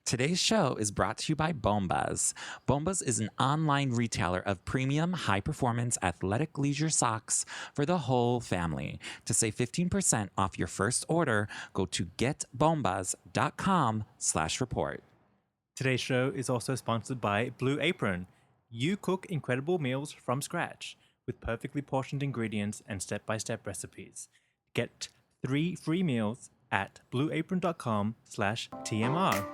Today's show is brought to you by Bombas. Bombas is an online retailer of premium, high-performance athletic leisure socks for the whole family. To save 15% off your first order, go to getbombas.com/report. Today's show is also sponsored by Blue Apron. You cook incredible meals from scratch with perfectly portioned ingredients and step-by-step recipes. Get 3 free meals at blueapron.com/TMR.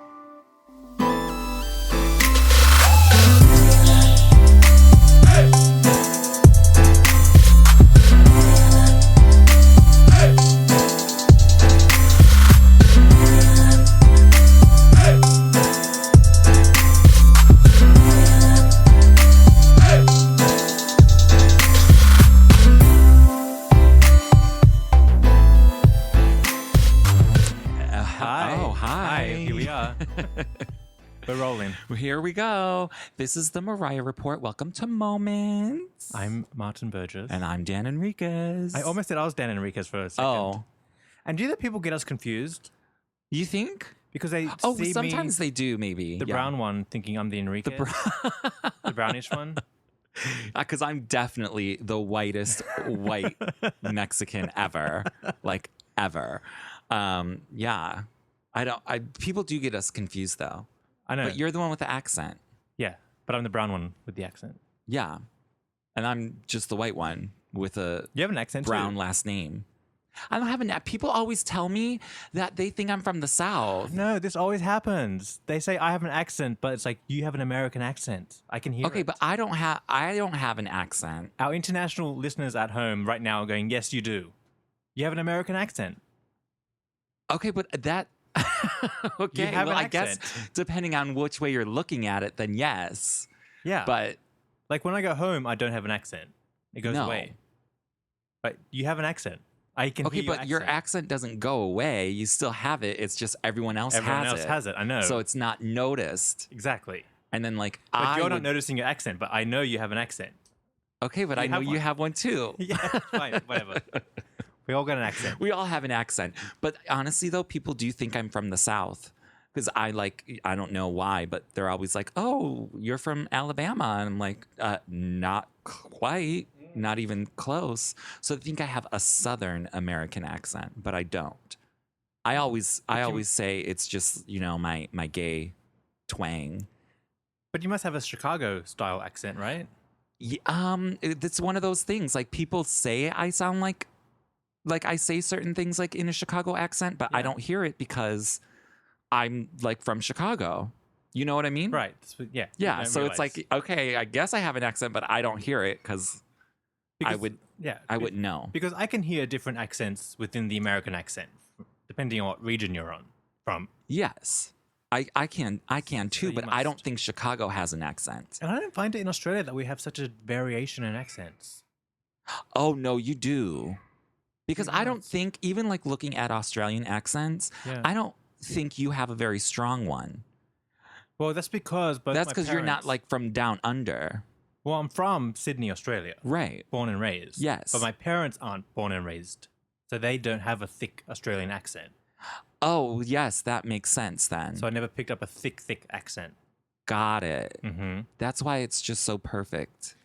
We're rolling. Here we go. This is the Mariah Report. Welcome to Moments. I'm Martin Burgess. And I'm Dan Enriquez. I almost said I was Dan Enriquez for a second. Oh. And do you think people get us confused? You think? Because they see sometimes they do, maybe. The brown one thinking I'm the Enriquez. The brownish one. Because I'm definitely the whitest white Mexican ever. Like, ever. Yeah. People do get us confused, though. I know. But you're the one with the accent. Yeah, but I'm the brown one with the accent. Yeah. And I'm just the white one with a you have an accent brown too. last name. I don't have an accent. People always tell me that they think I'm from the South. No, this always happens. They say I have an accent, but it's like you have an American accent. I can hear it. Okay, but I don't have an accent. Our international listeners at home right now are going, yes, you do. You have an American accent. Okay, but that... Okay, well, I guess depending on which way you're looking at it, then yes. Yeah. But... like when I go home, I don't have an accent. It goes away. But you have an accent. I can hear but your accent doesn't go away. You still have it. It's just everyone else has it. I know. So it's not noticed. Exactly. And then like but you're not noticing your accent, but I know you have an accent. Okay, but I know you have one too. Yeah, fine, whatever. We all got an accent. We all have an accent. But honestly, though, people do think I'm from the South. Because I don't know why, but they're always like, oh, you're from Alabama. And I'm like, not quite, not even close. So they think I have a Southern American accent, but I don't. I always say it's just, my gay twang. But you must have a Chicago style accent, right? Yeah, it's one of those things. Like people say I sound like I say certain things like in a Chicago accent, but I don't hear it because I'm like from Chicago. You know what I mean? Right. Yeah. Yeah. So it's like, okay, I guess I have an accent, but I don't hear it because I wouldn't know. Because I can hear different accents within the American accent, depending on what region you're from. Yes. I can too, but I don't think Chicago has an accent. And I don't find it in Australia that we have such a variation in accents. Oh, no, you do. Because I don't think, even like looking at Australian accents, I don't think you have a very strong one. Well, that's because you're not like from down under. Well, I'm from Sydney, Australia. Right. Born and raised. Yes. But my parents aren't born and raised. So they don't have a thick Australian accent. Oh, yes, that makes sense then. So I never picked up a thick accent. Got it. Mm-hmm. That's why it's just so perfect.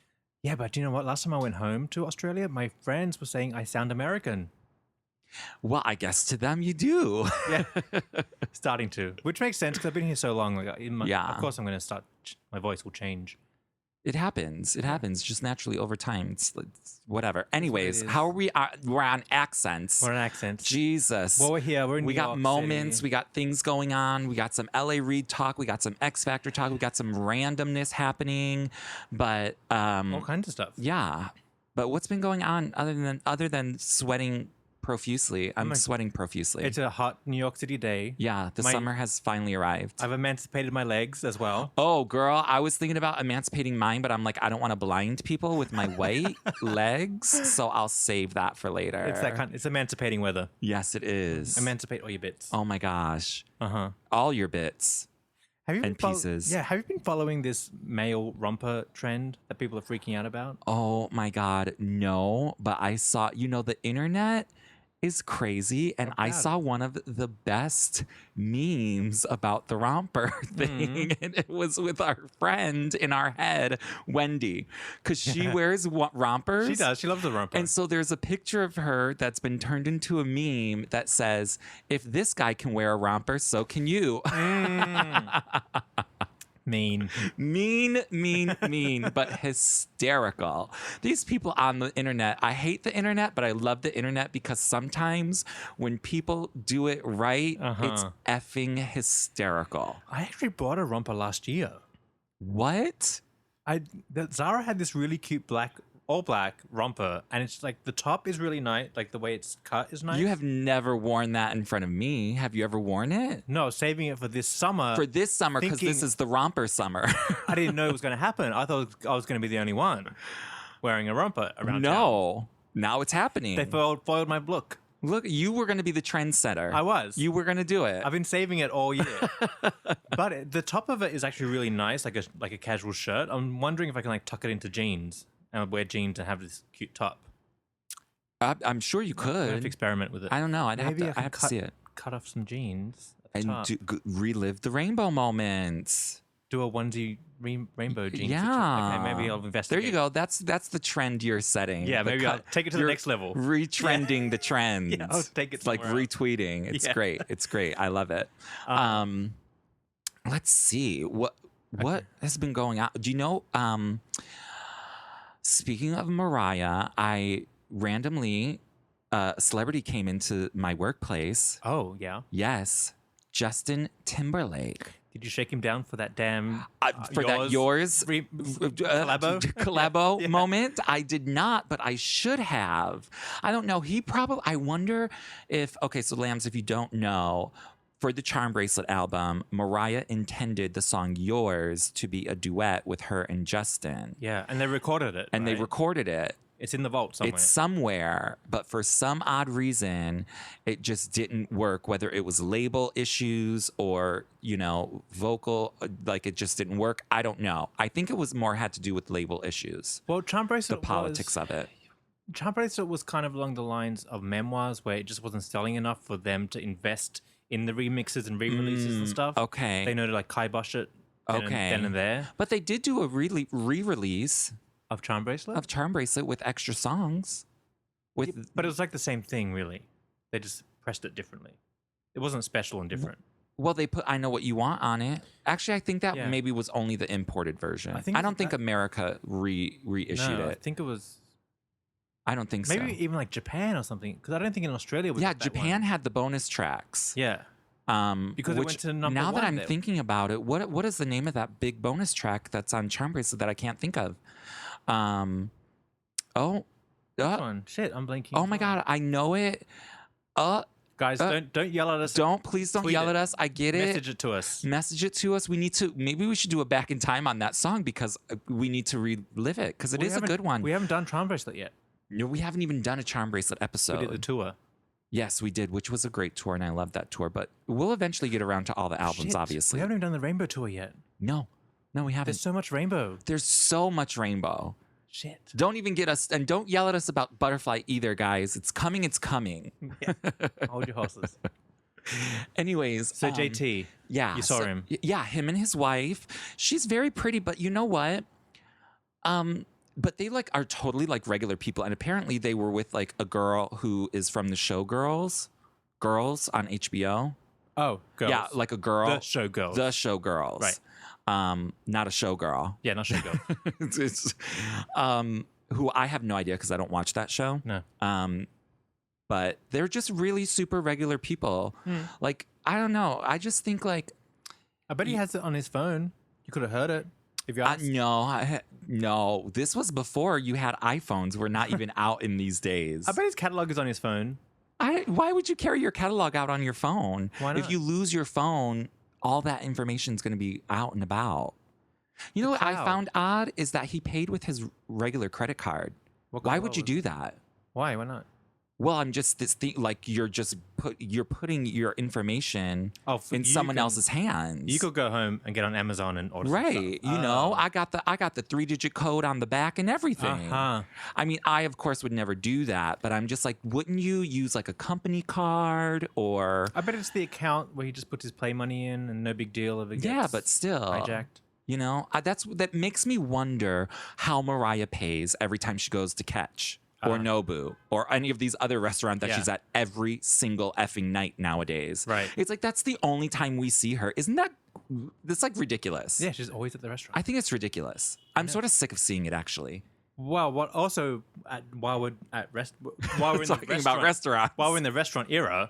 Yeah, but do you know what? Last time I went home to Australia, my friends were saying I sound American. Well, I guess to them you do. Yeah, starting to. Which makes sense because I've been here so long. Of course I'm going to start, my voice will change. It happens. It happens just naturally over time. It's whatever. Anyways, how are we? We're on accents. We're on accents. Jesus. Well, we're here. We're in New York got moments. City. We got things going on. We got some LA Reid talk. We got some X Factor talk. We got some randomness happening. But all kinds of stuff. Yeah. But what's been going on other than sweating profusely? I'm sweating profusely. It's a hot New York City day. Yeah, the summer has finally arrived. I've emancipated my legs as well. Oh, girl, I was thinking about emancipating mine, but I'm like, I don't want to blind people with my white legs, so I'll save that for later. It's emancipating weather. Yes, it is. Emancipate all your bits. Oh my gosh. Uh-huh. All your bits. Pieces. Yeah, have you been following this male romper trend that people are freaking out about? Oh my God, no. But I saw, the internet is crazy. And I saw one of the best memes about the romper thing. And it was with our friend in our head, Wendy, because she wears rompers. She does. She loves the romper. And so there's a picture of her that's been turned into a meme that says, if this guy can wear a romper, so can you. Mean, but hysterical. These people on the internet, I hate the internet, but I love the internet because sometimes when people do it right, it's effing hysterical. I actually bought a romper last year. What? Zara had this really cute all black romper, and it's like the top is really nice, like the way it's cut is nice. You have never worn that in front of me. Have you ever worn it? No, saving it for this summer. For this summer, because this is the romper summer. I didn't know it was going to happen. I thought I was going to be the only one wearing a romper around town. No, now it's happening. They foiled my look. Look, you were going to be the trendsetter. I was. You were going to do it. I've been saving it all year. But the top of it is actually really nice, like a casual shirt. I'm wondering if I can like tuck it into jeans and wear jeans and have this cute top. I'm sure you could. I have to experiment with it. I don't know. I have to cut, see it. Cut off some jeans at the And top. relive the rainbow moments. Do a onesie rainbow jeans. Yeah. Okay, maybe I'll investigate. There you go. That's the trend you're setting. Yeah, maybe I'll take it to the next level. Retrending the trends. Yeah, I'll take it It's like somewhere else. retweeting. It's great. It's great. I love it. Let's see. What has been going on? Do you know, speaking of Mariah, I randomly, a celebrity came into my workplace. Oh, yeah. Yes. Justin Timberlake. Did you shake him down for that damn collabo moment? I did not, but I should have. I don't know. I wonder if, okay, so Lambs, if you don't know, for the Charm Bracelet album, Mariah intended the song Yours to be a duet with her and Justin. Yeah, and they recorded it. And they recorded it. It's in the vault somewhere. It's somewhere, but for some odd reason, it just didn't work, whether it was label issues or, vocal, like it just didn't work. I don't know. I think it was more had to do with label issues. Well, Charm Bracelet the politics of it. Charm Bracelet was kind of along the lines of Memoirs, where it just wasn't selling enough for them to invest in the remixes and re-releases and stuff. Okay. They know to like kibosh it then and there. But they did do a re-release Of Charm Bracelet? of Charm Bracelet with extra songs. But it was like the same thing, really. They just pressed it differently. It wasn't special and different. Well, they put I Know What You Want on it. Actually, I think that maybe was only the imported version. I don't think America reissued it. I think it was... I don't think so. Maybe even like Japan or something. Because I don't think in Australia we got that Japan one. had the bonus tracks. Yeah. Because it went to number now one that I'm there. thinking about it, what is the name of that big bonus track that's on Charm Bracelet that I can't think of? Which one? Shit, I'm blanking. Oh my God, I know it. Guys, don't yell at us. Please don't yell at us. I get it. Message it to us. Message it to us. Maybe we should do a back in time on that song because we need to relive it because it is a good one. We haven't done Charm Bracelet yet. No, we haven't even done a Charm Bracelet episode. We did the tour. Yes, we did, which was a great tour, and I loved that tour. But we'll eventually get around to all the albums, obviously. We haven't even done the Rainbow tour yet. No, we haven't. There's so much rainbow. There's so much rainbow. Shit. Don't even get us, and don't yell at us about Butterfly either, guys. It's coming. It's coming. Yeah. Hold your horses. Anyways. So JT. Yeah. You saw him. Yeah, him and his wife. She's very pretty, but you know what? But they are totally regular people. And apparently they were with a girl who is from the show Girls on HBO. Oh, Girls. Yeah, like a girl. The show Girls. The show Girls. Right. Not a showgirl. Yeah, not showgirl. it's who I have no idea because I don't watch that show. No. But they're just really super regular people. I don't know. I just think I bet he has it on his phone. You could have heard it if you asked. No. This was before you had iPhones. We're not even out in these days. I bet his catalog is on his phone. Why would you carry your catalog out on your phone? Why not? If you lose your phone, all that information is going to be out and about. You know what I found odd is that he paid with his regular credit card. Why would you do that? Why? Why not? Well, I'm just this thing. Like you're putting your information in someone else's hands. You could go home and get on Amazon and order some right. stuff. You know, I got the 3-digit code on the back and everything. Uh-huh. I mean, I of course would never do that, but I'm just like, wouldn't you use like a company card or? I bet it's the account where he just puts his play money in and no big deal if it gets Yeah, but still hijacked. You know, that makes me wonder how Mariah pays every time she goes to Catch or Nobu or any of these other restaurants that she's at every single effing night nowadays. Right. It's like that's the only time we see her. Isn't that? That's like ridiculous. Yeah, she's always at the restaurant. I think it's ridiculous. I'm sort of sick of seeing it actually. Well, what also while we're in Talking the about restaurants. while we're in the restaurant era,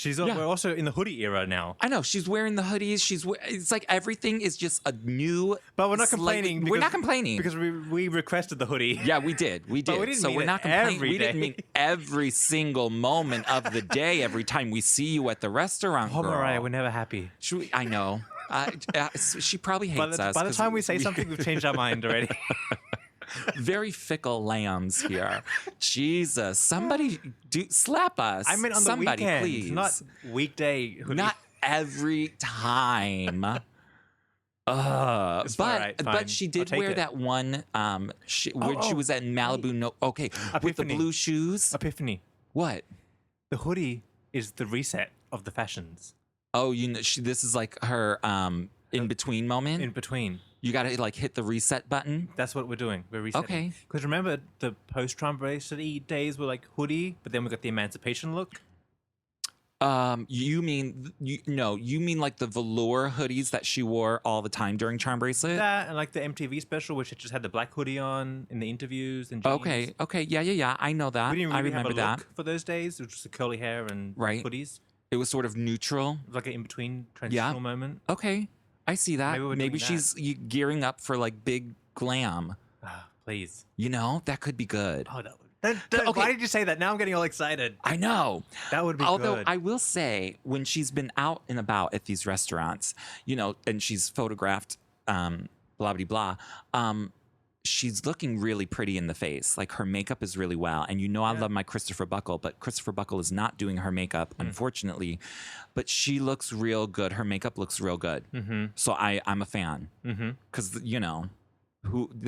we're also in the hoodie era now. I know she's wearing the hoodies. It's like everything is just a new. But we're not complaining. We're not complaining because we requested the hoodie. Yeah, we did. We did. But we didn't so mean we're it not complaining. every We didn't day. mean every single moment of the day. Every time we see you at the restaurant, Oh, girl. Mariah, we're never happy. I know. She probably hates us. By the time we say something, we've changed our mind already. Very fickle lambs here. Jesus, somebody slap us. I meant on somebody, the weekend, please. not weekday. Hoodie. Not every time. It's all right, fine. But she did I'll take wear it. that one when she was at Malibu. No, okay, with the Epiphany. blue shoes. Epiphany. What? The hoodie is the reset of the fashions. Oh, you know, this is like her in between moment. In between. You got to like hit the reset button. That's what we're doing. We're resetting. Okay. Because remember, the post-Trump bracelet days were like hoodie, but then we got the emancipation look. You mean like the velour hoodies that she wore all the time during Charm Bracelet? That and like the MTV special, which it just had the black hoodie on in the interviews and jeans. Okay, yeah. I know that. We didn't really I remember have a that. look for those days. It was just the curly hair and Right. hoodies. It was sort of neutral. It was like an in-between transitional moment. Okay, I see that. Maybe we're Maybe doing she's gearing up for like big glam. Please. You know, that could be good. Oh, that would. Okay. Why did you say that? Now I'm getting all excited. I know. That would be Although good. I will say, when she's been out and about at these restaurants, you know, and she's photographed, blah blah blah, she's looking really pretty in the face. Like her makeup is really well, and you know I love my Christopher Buckle, but Christopher Buckle is not doing her makeup, unfortunately. But she looks real good. Her makeup looks real good. Mm-hmm. So I'm a fan because you know.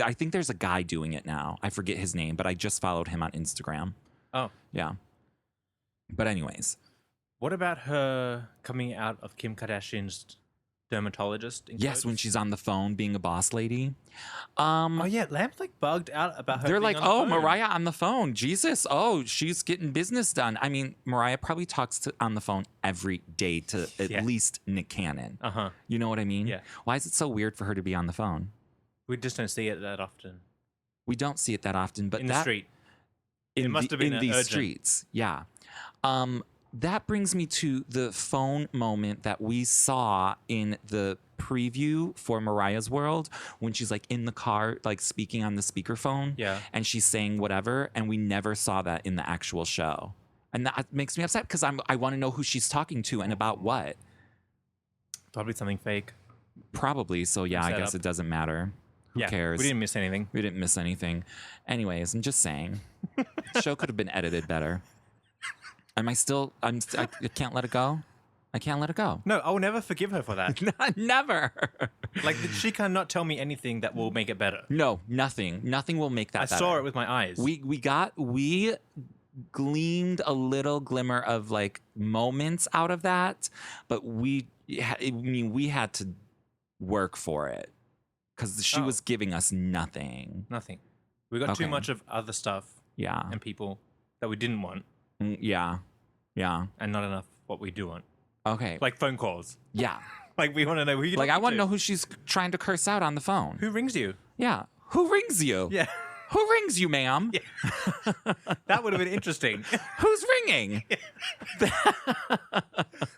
I think there's a guy doing it now. I forget his name, but I just followed him on Instagram. Oh. Yeah. But anyways. What about her coming out of Kim Kardashian's dermatologist? Yes, when she's on the phone being a boss lady. Oh, yeah. Lamb's like bugged out about her. They're being like, on the oh, phone. Mariah on the phone. Jesus. Oh, she's getting business done. I mean, Mariah probably talks on the phone every day to at least Nick Cannon. Uh-huh. You know what I mean? Yeah. Why is it so weird for her to be on the phone? We just don't see it that often. We don't see it that often, but In the street. It must have been in these urgent. streets. Yeah. That brings me to the phone moment that we saw in the preview for Mariah's World when she's like in the car, like speaking on the speakerphone. Yeah. And she's saying whatever. And we never saw that in the actual show. And that makes me upset because I want to know who she's talking to and about what. Probably something fake. Probably. So yeah, I Set guess up. it doesn't matter. Who cares? We didn't miss anything. We didn't miss anything. Anyways, I'm just saying. The show could have been edited better. I can't let it go. I can't let it go. No, I will never forgive her for that. Never. Like, she cannot tell me anything that will make it better. No, nothing. Nothing will make that I better. saw it with my eyes. We gleamed a little glimmer of like moments out of that, but we had to work for it because she was giving us nothing. Nothing. We got too Okay. much of other stuff Yeah. and people that we didn't want, Yeah. Yeah. and not enough what we do want. Okay. Like phone calls. Yeah. Like, we want to know who you Like, I want to to know who she's trying to curse out on the phone. Who rings you? Yeah. Who rings you? Yeah. Who rings you, ma'am? Yeah. That would have been interesting. Who's ringing?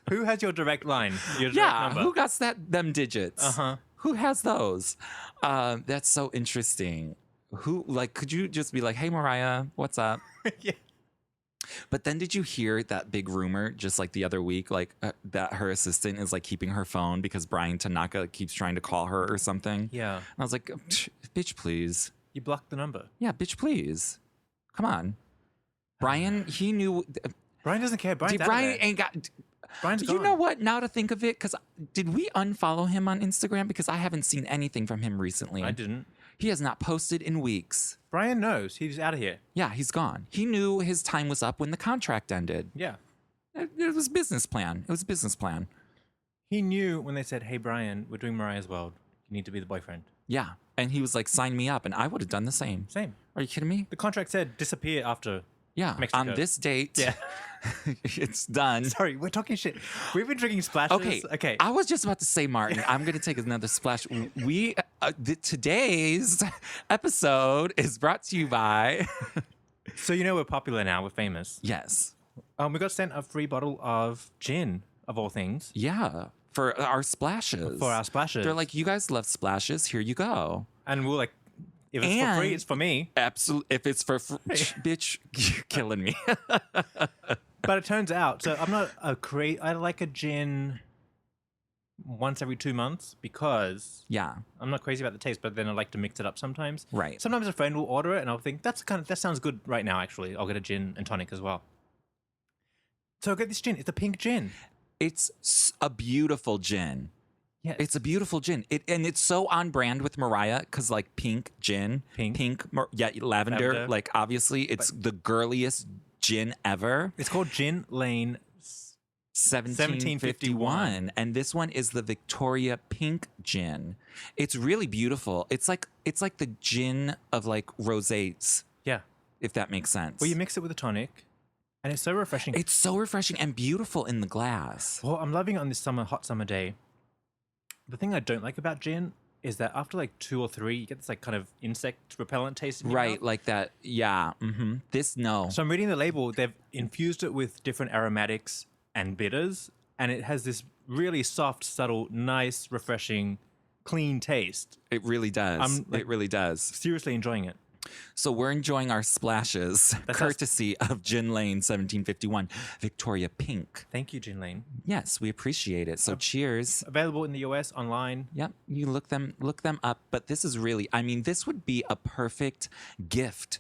Who has your direct line? Your direct Yeah. number? Who got them digits? Uh-huh. Who has those? That's so interesting. Who, like, could you just be like, hey, Mariah, what's up? Yeah. But then did you hear that big rumor just like the other week, like that her assistant is like keeping her phone because Brian Tanaka keeps trying to call her or something? Yeah. And I was like, bitch, please. You blocked the number. Yeah, bitch, please. Come on. Brian, he knew. Brian doesn't care. Brian's out of Brian there. ain't got. Brian's You gone. know what? Now to think of it, because did we unfollow him on Instagram? Because I haven't seen anything from him recently. I didn't. He has not posted in weeks. Brian knows. He's out of here. Yeah, he's gone. He knew his time was up when the contract ended. Yeah. It was a business plan. It was a business plan. He knew when they said, "Hey, Brian, we're doing Mariah's World. You need to be the boyfriend." Yeah. And he was like, sign me up. And I would have done the same. Same. Are you kidding me? The contract said disappear after. Yeah. Mexico. On this date, Yeah. it's done. Sorry, we're talking shit. We've been drinking splashes. Okay. I was just about to say, Martin, I'm going to take another splash. Today's episode is brought to you by. So you know we're popular now. We're famous. Yes. We got sent a free bottle of gin, of all things. Yeah. For our splashes. For our splashes. They're like, you guys love splashes. Here you go. And we're like, if it's for free, it's for me. Absolutely. If it's for free, bitch, you're killing me. But it turns out, so I'm not I like a gin once every 2 months because Yeah. I'm not crazy about the taste, but then I like to mix it up sometimes. Right. Sometimes a friend will order it and I'll think, that sounds good right now, actually. I'll get a gin and tonic as well. So I'll get this gin. It's a pink gin. It's a beautiful gin. Yeah. It's a beautiful gin. And it's so on brand with Mariah because like pink gin. Lavender. Like obviously it's the girliest gin ever. It's called Gin Lane 1751. And this one is the Victoria Pink Gin. It's really beautiful. It's like the gin of like rosés, Yeah. if that makes sense. Well, you mix it with a tonic and it's so refreshing. It's so refreshing and beautiful in the glass. Well, I'm loving it on this hot summer day. The thing I don't like about gin is that after like 2 or 3, you get this like kind of insect repellent taste in your Right, mouth. like that. Yeah. This, no. So I'm reading the label. They've infused it with different aromatics and bitters, and it has this really soft, subtle, nice, refreshing, clean taste. It really does. It really does. Seriously enjoying it. So we're enjoying our splashes, courtesy of Gin Lane 1751, Victoria Pink. Thank you, Gin Lane. Yes, we appreciate it. So cheers. Available in the US online. Yep, you look them up. But this is really, I mean, this would be a perfect gift,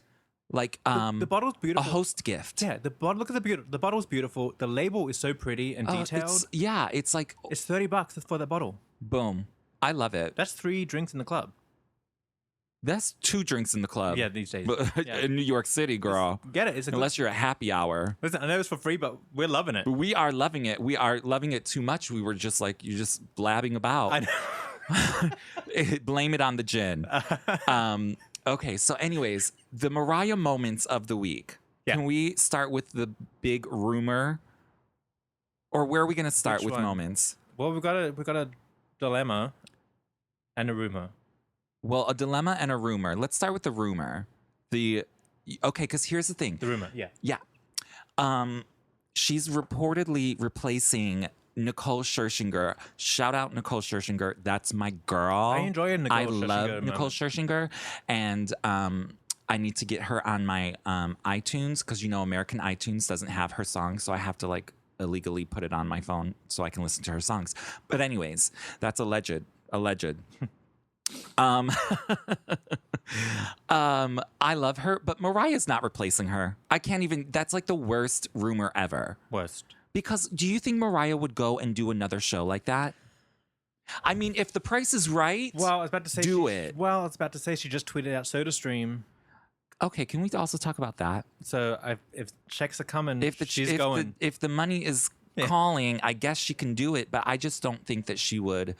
like The bottle's beautiful. a host gift. Yeah, the bottle. Look at the bottle's beautiful. The label is so pretty and detailed. It's like It's $30 for that bottle. boom. I love it. That's 3 drinks in the club. That's 2 drinks in the club. Yeah, these days. Yeah. In New York City, girl. Get it? It's a Unless you're at happy hour. Listen, I know it's for free, but we're loving it. We are loving it. We are loving it too much. We were just like, you're just blabbing about. I know. Blame it on the gin. Okay, so anyways, the Mariah moments of the week. Yeah. Can we start with the big rumor? Or where are we going to start Which with one? moments? Well, we've got a dilemma and a rumor. Well, a dilemma and a rumor. Let's start with the rumor. Okay, because here's the thing. The rumor, yeah. Yeah. She's reportedly replacing Nicole Scherzinger. Shout out Nicole Scherzinger. That's my girl. I enjoy a Nicole I Scherzinger love moment. Nicole Scherzinger. And I need to get her on my iTunes because, American iTunes doesn't have her song. So I have to like illegally put it on my phone so I can listen to her songs. But anyways, that's alleged. I love her, but Mariah's not replacing her. I can't even. That's like the worst rumor ever. Worst. Because do you think Mariah would go and do another show like that? I mean, if the price is right, Well, I was about to say do it. Well, I was about to say she just tweeted out SodaStream. Okay, can we also talk about that? So if checks are coming, she's if going. if the money is calling, I guess she can do it, but I just don't think that she would.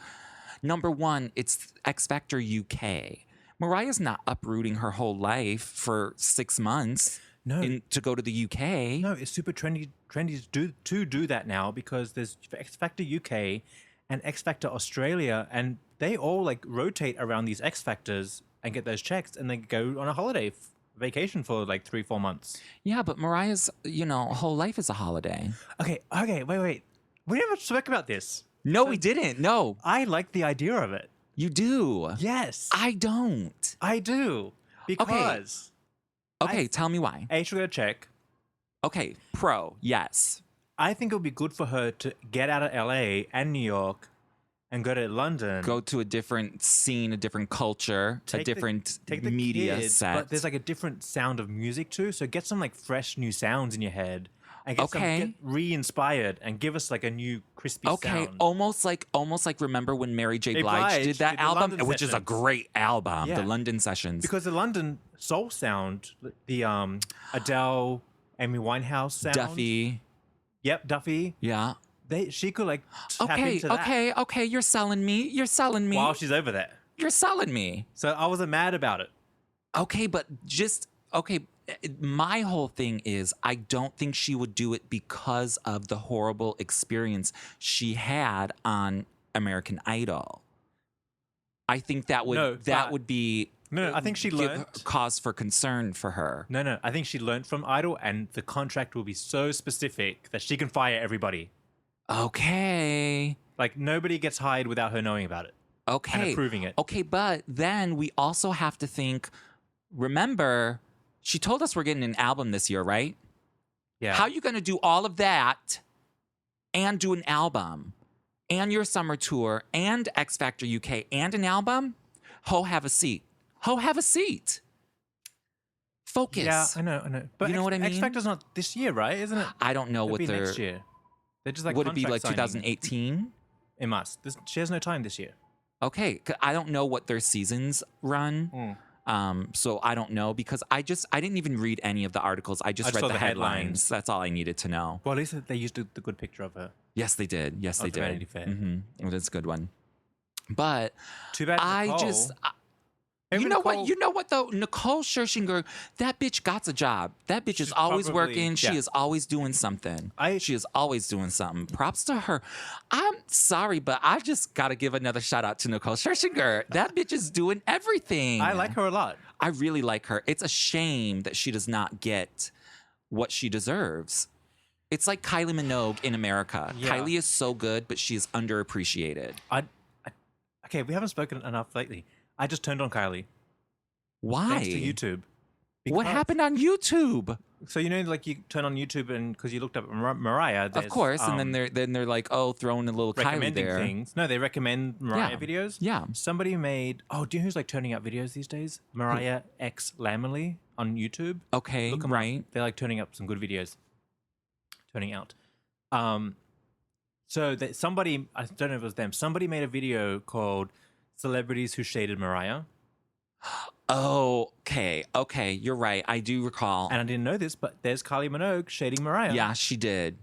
Number one, it's X Factor UK. Mariah's not uprooting her whole life for 6 months to go to the UK. No, it's super trendy to do that now because there's X Factor UK and X Factor Australia, and they all like rotate around these X Factors and get those checks, and they go on a holiday vacation for like 3-4 months. Yeah, but Mariah's, whole life is a holiday. Okay, wait. We never spoke about this. No, we didn't. No. I like the idea of it. You do. Yes. I don't. I do. Because. Okay, tell me why. A, she'll get a check. Okay, pro, yes. I think it would be good for her to get out of LA and New York and go to London. Go to a different scene, a different culture, a different media set. But there's like a different sound of music too. So get some like fresh new sounds in your head. And get re-inspired and give us like a new crispy sound. Almost like remember when Mary J. Blige did that album, which is a great album, the London Sessions. Because the London soul sound, the Adele, Amy Winehouse sound. Duffy. Yep, Duffy. Yeah. She could like tap into that. Okay, you're selling me. While she's over there. You're selling me. So I wasn't mad about it. Okay, but my whole thing is I don't think she would do it because of the horrible experience she had on American Idol. I think that would be I think she learned cause for concern for her. No, I think she learned from Idol, and the contract will be so specific that she can fire everybody. Okay. Like nobody gets hired without her knowing about it. Okay. And approving it. Okay, but then we also have to think, remember, she told us we're getting an album this year, right? Yeah. How are you going to do all of that and do an album and your summer tour and X Factor UK and an album? Ho, have a seat. Focus. Yeah, I know. But you know what I mean? X Factor's not this year, right? Isn't it? I don't know what they're... next year. They're just like would it be like signing. 2018? It must. She has no time this year. Okay. 'Cause I don't know what their seasons run. So I don't know because I didn't even read any of the articles. I just read the headlines. That's all I needed to know. Well, at least they used the good picture of her. Yes, they did. Yes, they did. Vanity Fair. It was a good one. But too bad. You know what though? Nicole Scherzinger, that bitch got a job. That bitch is always working. She is always doing something. She is always doing something. Props to her. I'm sorry, but I just got to give another shout out to Nicole Scherzinger. That bitch is doing everything. I like her a lot. I really like her. It's a shame that she does not get what she deserves. It's like Kylie Minogue in America. Yeah. Kylie is so good, but she is underappreciated. Okay, we haven't spoken enough lately. I just turned on Kylie. Why? Thanks to YouTube. What happened on YouTube? So like you turn on YouTube and because you looked up Mariah, of course, and then they're like, oh, throwing a little Kylie there. Things. No, they recommend Mariah videos. Yeah. Somebody made. Oh, do you know who's like turning out videos these days? Mariah X LambMail on YouTube. Okay, look 'em right. Up. They're like turning up some good videos. Turning out. So that somebody, I don't know if it was them. Somebody made a video called "Celebrities Who Shaded Mariah." Oh, okay, you're right. I do recall. And I didn't know this, but there's Kylie Minogue shading Mariah. Yeah, she did.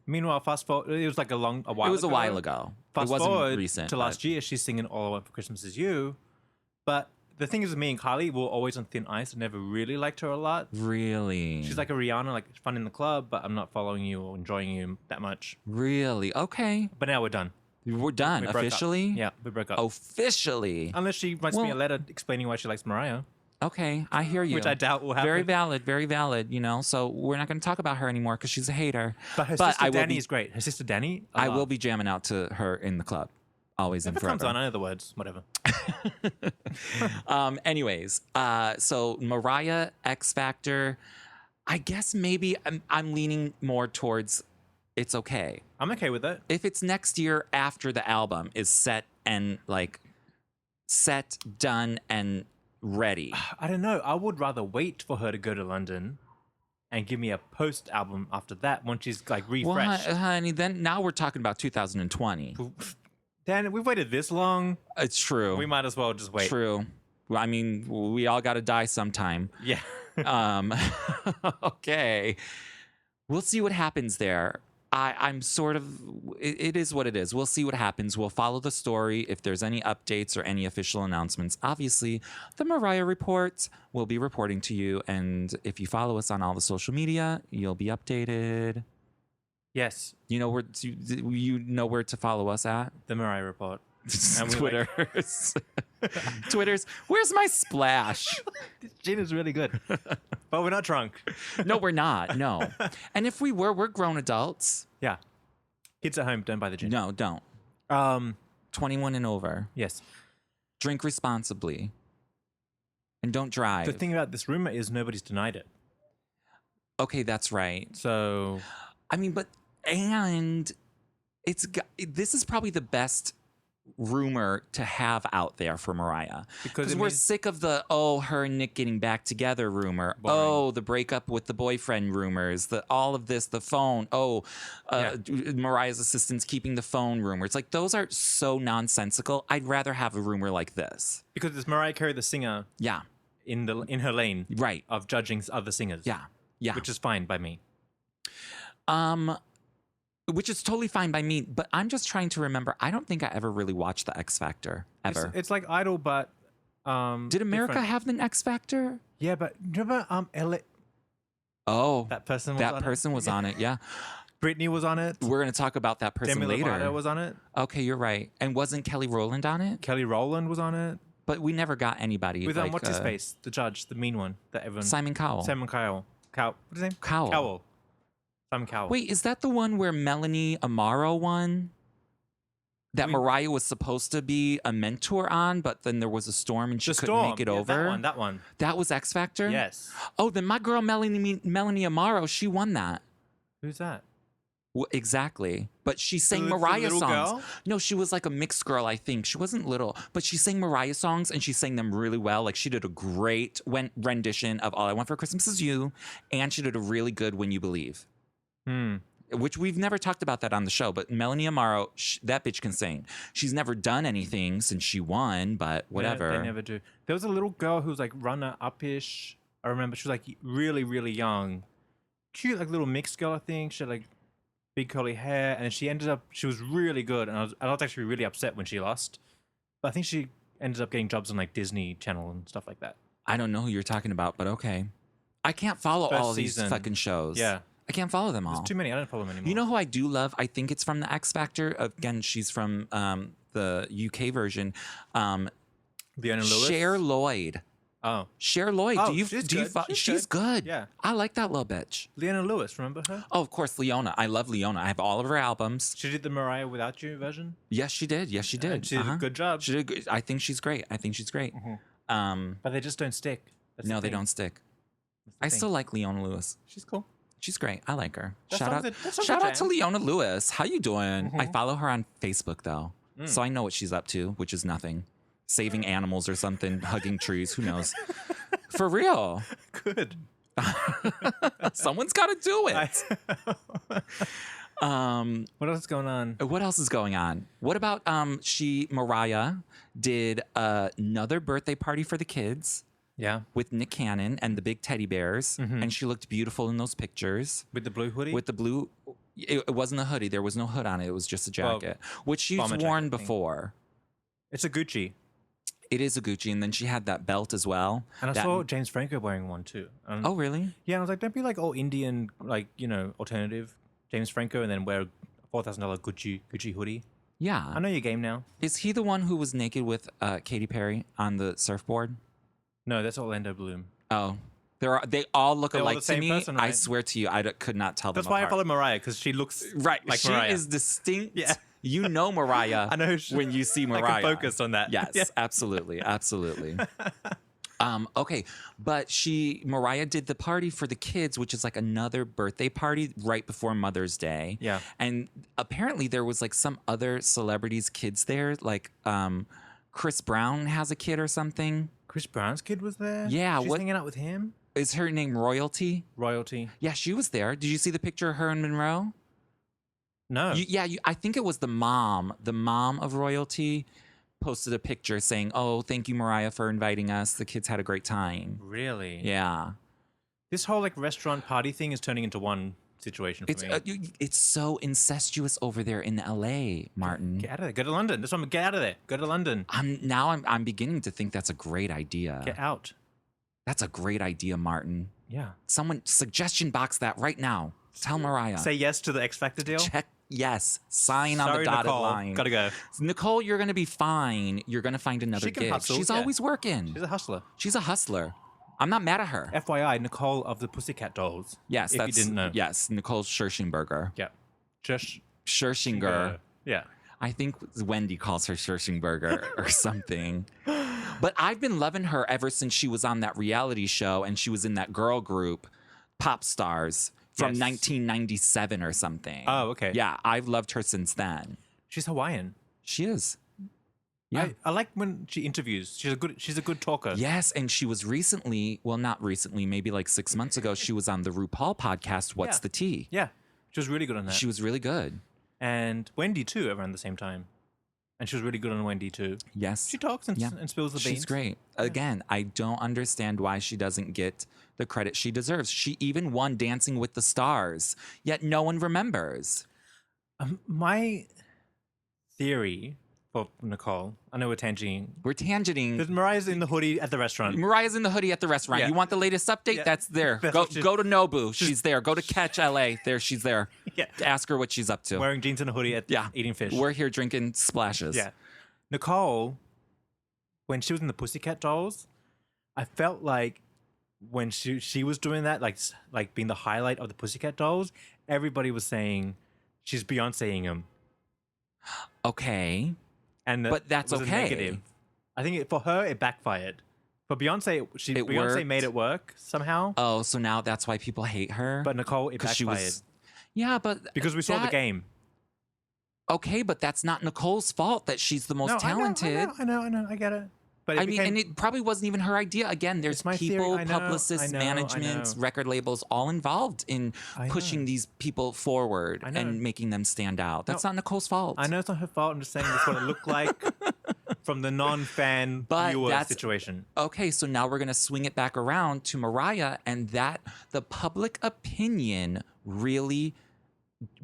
Meanwhile, fast forward, it was like a while ago. It was a while ago. Fast it wasn't forward recent. to last year, she's singing All I Want for Christmas Is You. But the thing is with me and Kylie, we're always on thin ice. I never really liked her a lot. Really? She's like a Rihanna, like fun in the club, but I'm not following you or enjoying you that much. Really? Okay. But now we're done. We're done officially? Yeah, we broke up. Officially? Unless she writes me a letter explaining why she likes Mariah. Okay, I hear you. Which I doubt will happen. Very valid, so we're not going to talk about her anymore because she's a hater. But her sister Danny is great. Her sister Danny, I will be jamming out to her in the club. Always and forever. If it comes on, I know the words, whatever. Anyways, so Mariah, X Factor, I guess maybe I'm leaning more towards it's okay. I'm okay with that. If it's next year after the album is set, done, and ready. I don't know. I would rather wait for her to go to London and give me a post-album after that once she's like refreshed. Well, honey, then now we're talking about 2020. Dan, we've waited this long. It's true. We might as well just wait. True. Well, I mean, we all got to die sometime. Yeah. Okay. We'll see what happens there. I'm sort of, it is what it is. We'll see what happens. We'll follow the story. If there's any updates or any official announcements, obviously, the Mariah Report will be reporting to you. And if you follow us on all the social media, you'll be updated. Yes. You know where to follow us at? The Mariah Report. And Twitters. Twitters. Where's my splash? This gin is really good. But we're not drunk. No, we're not. No. And if we were, we're grown adults. Yeah. Kids at home, don't buy the gin. No, don't. 21 and over. Yes. Drink responsibly. And don't drive. The thing about this rumor is nobody's denied it. Okay, that's right. So... I mean, and This is probably the best rumor to have out there for Mariah, because we're sick of the her and Nick getting back together rumor, Boring. the breakup with the boyfriend rumors, all of this, the phone, Mariah's assistants keeping the phone rumor. It's like those are so nonsensical. I'd rather have a rumor like this because it's Mariah Carey, the singer, in her lane, right, of judging other singers, which is fine by me. Which is totally fine by me, but I'm just trying to remember. I don't think I ever really watched the X Factor ever. It's like Idol, but did America have an X Factor? Yeah, but remember Elliot? Oh, that person was on it. Yeah, Britney was on it. We're going to talk about that person Demi later. Lovato was on it. Okay, you're right. And wasn't Kelly Rowland on it? Kelly Rowland was on it. But we never got anybody with what's his face, the judge, the mean one that everyone. Simon Cowell. What's his name? Cowell. Simon Cowell. Wait, is that the one where Melanie Amaro won? That Mariah was supposed to be a mentor on, but then there was a storm and she couldn't make it over? That one. That was X Factor? Yes. Oh, then my girl Melanie Amaro, she won that. Who's that? Well, exactly. But she sang Mariah songs. Girl? No, she was like a mixed girl, I think. She wasn't little, but she sang Mariah songs and she sang them really well. Like she did a great rendition of All I Want for Christmas Is You, and she did a really good When You Believe. Which we've never talked about that on the show, but Melanie Amaro, that bitch can sing. She's never done anything since she won, but whatever. Yeah, they never do. There was a little girl who was like runner-up-ish. I remember she was like really, really young. Cute, like little mixed girl, I think. She had like big curly hair, and she was really good. And I was actually really upset when she lost. But I think she ended up getting jobs on like Disney Channel and stuff like that. I don't know who you're talking about, but okay. I can't follow all of these fucking shows. Yeah. I can't follow them all. There's too many. I don't follow them anymore. You know who I do love? I think it's from the X Factor. Again, she's from the UK version. Fiona Lewis? Cher Lloyd. Oh. Cher Lloyd. She's good. Yeah. I like that little bitch. Leona Lewis, remember her? Oh, of course, Leona. I love Leona. I have all of her albums. She did the Mariah Without You version? Yes, she did. Yes, she did. She did a good job. She did. I think she's great. Mm-hmm. But they just don't stick. No, they don't stick. I still like Leona Lewis. She's cool. She's great. I like her. Shout out to Leona Lewis. How you doing? Mm-hmm. I follow her on Facebook though, so I know what she's up to, which is nothing. Saving animals or something, hugging trees. Who knows? For real. Good. Someone's got to do it. What else is going on? What else is going on? What about Mariah did another birthday party for the kids. Yeah. With Nick Cannon and the big teddy bears. Mm-hmm. And she looked beautiful in those pictures. With the blue hoodie? With the blue... It wasn't a hoodie. There was no hood on it. It was just a jacket. Which she's worn before. It's a Gucci. It is a Gucci. And then she had that belt as well. And I saw James Franco wearing one too. Oh, really? Yeah. And I was like, don't be like all Indian, like, alternative James Franco and then wear a $4,000 Gucci hoodie. Yeah. I know your game now. Is he the one who was naked with Katy Perry on the surfboard? No, that's Orlando Bloom. Oh. They all look alike to me. Person, right? I swear to you, I could not tell them That's why apart. I follow Mariah, because she looks like Mariah. She is distinct. Yeah. You know Mariah I know when you see Mariah. I can focus on that. Yes, yeah. Absolutely. Okay, but Mariah did the party for the kids, which is like another birthday party right before Mother's Day. Yeah. And apparently there was like some other celebrities' kids there, like Chris Brown has a kid or something. Chris Brown's kid was there? Yeah. She's hanging out with him? Is her name Royalty? Royalty. Yeah, she was there. Did you see the picture of her and Monroe? No. I think it was the mom. The mom of Royalty posted a picture saying, "Oh, thank you, Mariah, for inviting us. The kids had a great time." Really? Yeah. This whole like restaurant party thing is turning into one situation for me. It's so incestuous over there in LA, Martin. Get out of there. Go to London. That's what I'm. Get out of there. Go to London. I'm beginning to think that's a great idea. Get out. That's a great idea, Martin. Yeah. Someone suggestion box that right now. Tell Mariah. Say yes to the X Factor deal. Check. Yes. Sign on the dotted Nicole. line. Gotta go. Nicole, you're going to be fine. You're going to find another gig. Hustle, She's always working. She's a hustler. She's a hustler. I'm not mad at her. FYI, Nicole of the Pussycat Dolls. Yes, if you didn't know. Yes, Nicole Scherzinger. Yeah. Scherzinger. Yeah. I think Wendy calls her Scherzinger or something. But I've been loving her ever since she was on that reality show and she was in that girl group, Pop Stars. from Yes. 1997 or something. Oh, okay. Yeah, I've loved her since then. She's Hawaiian. She is. Yeah. I like when she interviews. She's a good talker. Yes, and she was recently, well, not recently, maybe like 6 months ago, she was on the RuPaul podcast, What's Yeah. the Tea? Yeah. She was really good on that. She was really good. And Wendy too around the same time. And she was really good on Wendy too. Yes. She talks and spills the beans. She's great. Again, I don't understand why she doesn't get the credit she deserves. She even won Dancing with the Stars, yet no one remembers. My theory for Nicole, I know we're tangenting. We're tangenting. There's Mariah's in the hoodie at the restaurant. Mariah's in the hoodie at the restaurant. Yeah. You want the latest update? Yeah. That's there. That's Go what go to Nobu. She's there. Go to Catch LA. There, she's there. Yeah. Ask her what she's up to. Wearing jeans and a hoodie at Yeah. eating fish. We're here drinking splashes. Yeah. Nicole, when she was in the Pussycat Dolls, I felt like when she was doing that, like being the highlight of the Pussycat Dolls, everybody was saying she's Beyonceing him. Okay. But that's was a okay. negative. I think for her it backfired. For Beyonce, Beyonce worked. made it work somehow. Oh, so now that's why people hate her? But Nicole, it 'Cause backfired she was. Yeah, but because we saw the that- game. Okay, but that's not Nicole's fault that she's the most talented. I know. I get it. But I mean, and it probably wasn't even her idea. Again, there's It's my theory. people, I know, publicists, I know, managements, I know. record labels, all involved in I pushing know. these people forward I know. and making them stand out. That's No, not Nicole's fault. I know it's not her fault. I'm just saying that's what it looked like from the non-fan But viewer that's- situation. Okay, so now we're going to swing it back around to Mariah, and that the public opinion really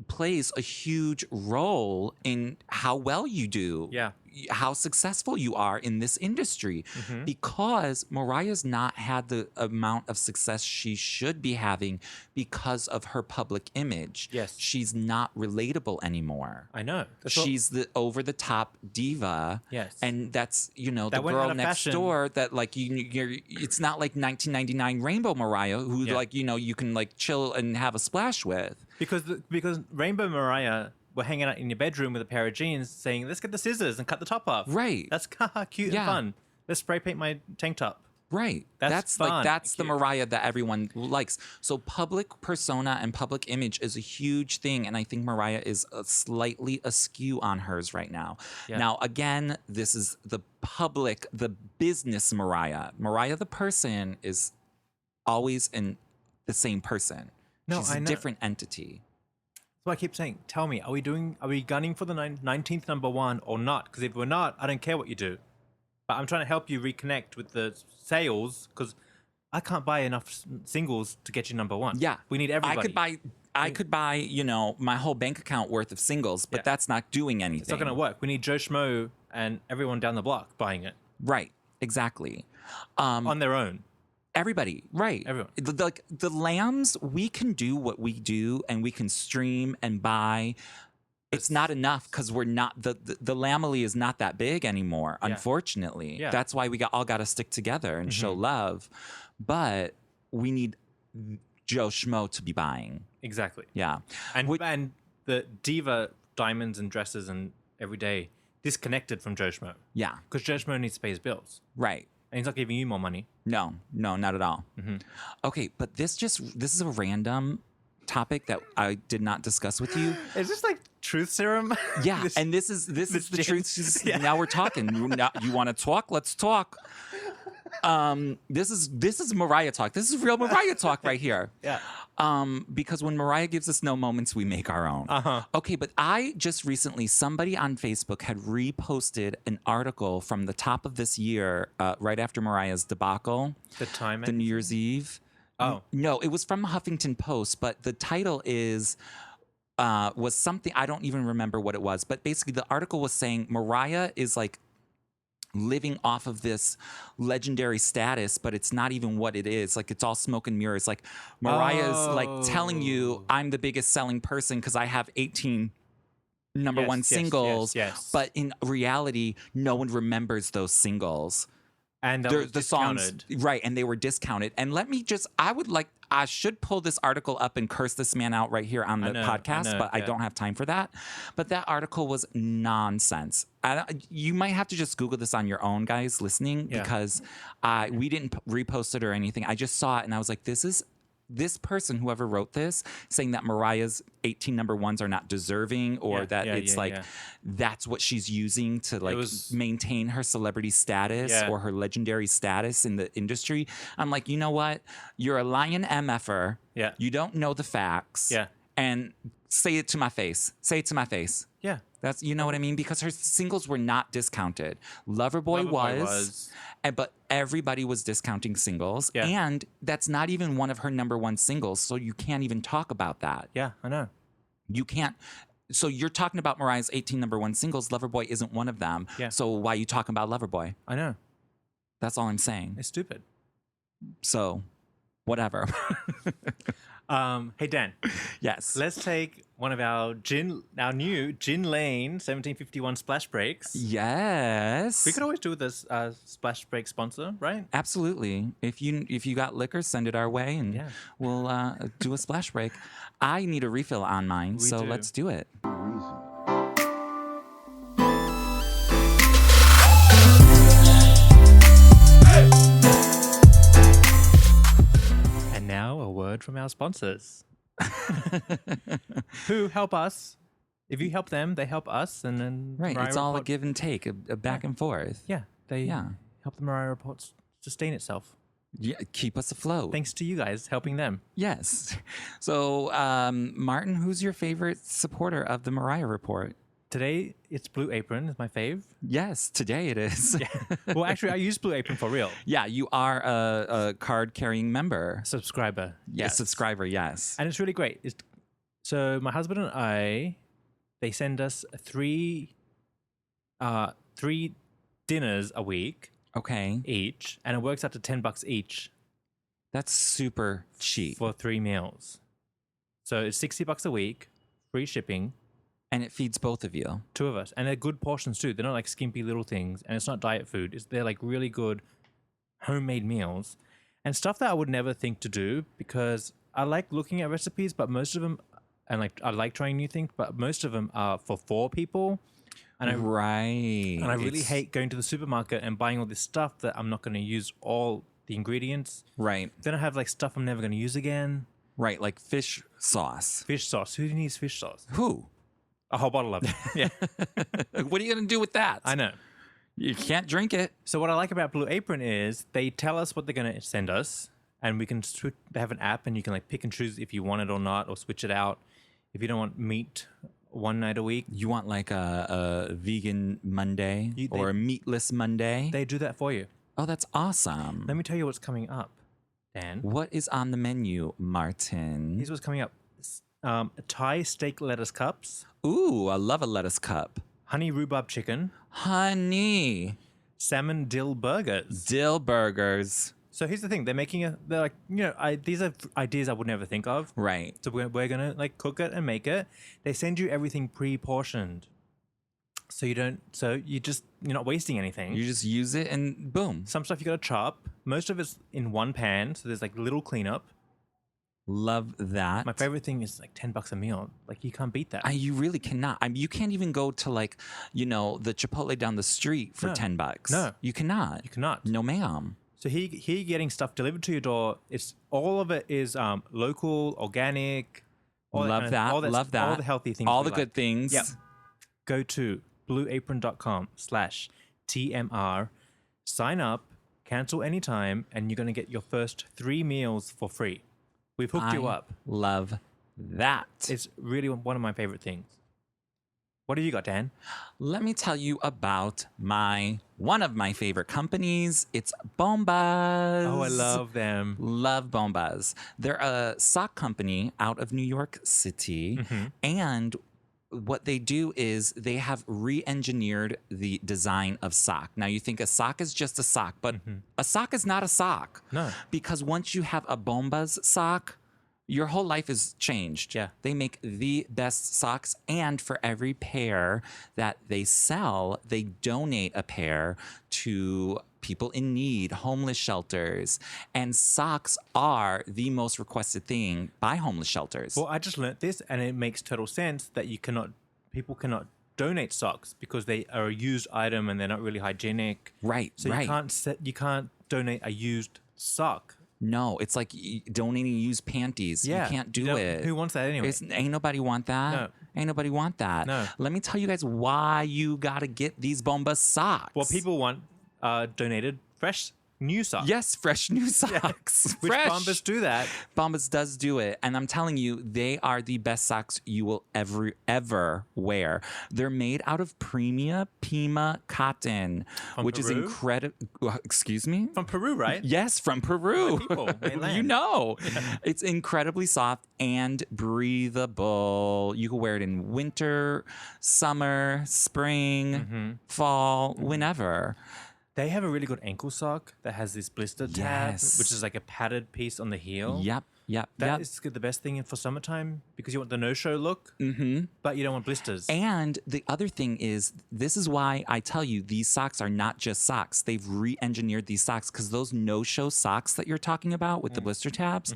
plays a huge role in how well you do. Yeah. How successful you are in this industry, Mm-hmm. because Mariah's not had the amount of success she should be having because of her public image. Yes. She's not relatable anymore. I know. She's the over the top diva. Yes. And that's, the That went girl out of next fashion. door that like you're it's not like 1999 Rainbow Mariah who Yeah. like, you can like chill and have a splash with. because Rainbow Mariah were hanging out in your bedroom with a pair of jeans saying, let's get the scissors and cut the top off. Right. That's cute Yeah. and fun. Let's spray paint my tank top. Right. That's like fun that's and the cute. Mariah that everyone likes. So public persona and public image is a huge thing, and I think Mariah is slightly askew on hers right now. Yeah. Now, again, this is the business Mariah. Mariah the person is always the same person. No, She's I a know. different entity. So I keep saying, tell me, are we gunning for the 19th number one or not? Because if we're not, I don't care what you do. But I'm trying to help you reconnect with the sales because I can't buy enough singles to get you number one. Yeah. We need everybody. I could buy, my whole bank account worth of singles, but Yeah. that's not doing anything. It's not going to work. We need Joe Schmo and everyone down the block buying it Right. Exactly. on their own. Everybody, right? Everyone. The lambs, we can do what we do, and we can stream and buy. It's not enough because we're not the Lamely is not that big anymore. Yeah. Unfortunately, Yeah. that's why we all got to stick together and show love. But we need Joe Schmo to be buying. Exactly. Yeah, And the diva diamonds and dresses and every day disconnected from Joe Schmo yeah, because Joe Schmo needs to pay his bills right. and he's not giving you more money. No, not at all. Okay, but this is a random topic that I did not discuss with you. Is this like truth serum? Yeah, and this is the James- truth. Yeah. Now we're talking. You want to talk? Let's talk. This is Mariah talk. This is real Mariah talk right here. Yeah. Because when Mariah gives us no moments, we make our own. Okay, but I just recently, somebody on Facebook had reposted an article from the top of this year, right after Mariah's debacle, The time. the New Year's Eve. Oh. No, it was from Huffington Post, but the title was something, I don't even remember what it was, but basically the article was saying Mariah is like living off of this legendary status, but it's not even what it is. Like, it's all smoke and mirrors. Like, Mariah's like telling you I'm the biggest selling person because I have 18 number Yes, one yes, singles, yes. but in reality, no one remembers those singles. And The songs, right, and they were discounted. And I should pull this article up and curse this man out right here on the podcast, but I don't have time for that. But that article was nonsense. You might have to just Google this on your own, guys listening, because we didn't repost it or anything. I just saw it and I was like, this is this person, whoever wrote this, saying that Mariah's 18 number ones are not deserving, or that it's that's what she's using to like maintain her celebrity status or her legendary status in the industry. I'm like, you know what? You're a lying MFer. Yeah. You don't know the facts. Yeah. And say it to my face. Say it to my face. Yeah. That's, you know what I mean? Because her singles were not discounted. Loverboy was. But everybody was discounting singles. Yeah. And that's not even one of her number one singles. So you can't even talk about that. Yeah, I know. You can't. So you're talking about Mariah's 18 number one singles. Loverboy isn't one of them. Yeah. So why are you talking about Loverboy? I know. That's all I'm saying. It's stupid. So, whatever. Hey, Dan. Yes. Let's take one of our new Gin Lane 1751 splash breaks. Yes. We could always do this splash break sponsor, right? Absolutely. If you got liquor, send it our way, and we'll do a splash break. I need a refill on mine, so let's do it. And now a word from our sponsors, who help us. If you help them, they help us, and then Mariah it's all a give and take, a back and forth. Yeah, they help the Mariah Report sustain itself. Yeah, keep us afloat. Thanks to you guys helping them. Yes. So, Martin, who's your favorite supporter of the Mariah Report? Today, it's Blue Apron, is my fave. Yes, today it is. Yeah. Well, actually, I use Blue Apron for real. Yeah, you are a card-carrying member. Subscriber. Yes. Subscriber, yes. And it's really great. So my husband and I, they send us three dinners a week. Okay. Each, and it works out to $10 each. That's super cheap. For 3 meals. So it's $60 a week, free shipping. And it feeds both of you. 2 of us. And they're good portions too. They're not like skimpy little things. And it's not diet food. They're like really good homemade meals. And stuff that I would never think to do, because I like looking at recipes, but most of them, and like I like trying new things, but most of them are for 4 people. And I really hate going to the supermarket and buying all this stuff that I'm not going to use all the ingredients. Right. Then I have like stuff I'm never going to use again. Right, like fish sauce. Fish sauce. Who needs fish sauce? Who? A whole bottle of it. Yeah. What are you going to do with that? I know. You can't drink it. So what I like about Blue Apron is they tell us what they're going to send us, and we can they have an app, and you can like pick and choose if you want it or not, or switch it out. If you don't want meat one night a week. You want like a vegan Monday or a meatless Monday? They do that for you. Oh, that's awesome. Let me tell you what's coming up, Dan. What is on the menu, Martin? Here's what's coming up. Thai steak lettuce cups. Ooh, I love a lettuce cup. Honey rhubarb chicken. Honey. Salmon dill burgers. Dill burgers. So here's the thing. They're like, these are ideas I would never think of. Right. So we're going to like cook it and make it. They send you everything pre-portioned. So you're not wasting anything. You just use it and boom. Some stuff you got to chop. Most of it's in one pan. So there's like little cleanup. Love that. My favorite thing is like $10 a meal. Like you can't beat that. You really cannot. I mean, you can't even go to like, the Chipotle down the street for $10. No. You cannot. You cannot. No, ma'am. So here getting stuff delivered to your door. All of it is local, organic. Love that. Love that. All the healthy things. All the good things. Yep. Go to blueapron.com/TMR. Sign up, cancel anytime, and you're going to get your first 3 meals for free. We've hooked you up. Love that. It's really one of my favorite things. What have you got, Dan? Let me tell you about one of my favorite companies. It's Bombas. Oh, I love them. Love Bombas. They're a sock company out of New York City. Mm-hmm. And what they do is they have re-engineered the design of sock. Now, you think a sock is just a sock, but a sock is not a sock. No. Because once you have a Bombas sock, your whole life is changed. Yeah. They make the best socks, and for every pair that they sell, they donate a pair to people in need, homeless shelters. And socks are the most requested thing by homeless shelters. Well, I just learnt this, and it makes total sense that people cannot donate socks because they are a used item and they're not really hygienic. Right, so right. you can't donate a used sock. No, it's like donating used panties. You can't do it. Who wants that anyway? Ain't nobody want that. No. Ain't nobody want that. No. Let me tell you guys why you gotta get these Bomba socks. Well, people want donated fresh new socks. Yes, fresh new socks. Which Fresh. Bombas do that. Bombas does do it. And I'm telling you, they are the best socks you will ever wear. They're made out of Pima cotton, From which is Peru? incredible. Excuse me? From Peru, right? Yes, from Peru. people, mainland. You know. It's incredibly soft and breathable. You can wear it in winter, summer, spring, fall, whenever. They have a really good ankle sock that has this blister tab, Yes. which is like a padded piece on the heel. Yep. That is the best thing for summertime because you want the no-show look, but you don't want blisters. And the other thing is, this is why I tell you these socks are not just socks. They've re-engineered these socks because those no-show socks that you're talking about with the blister tabs,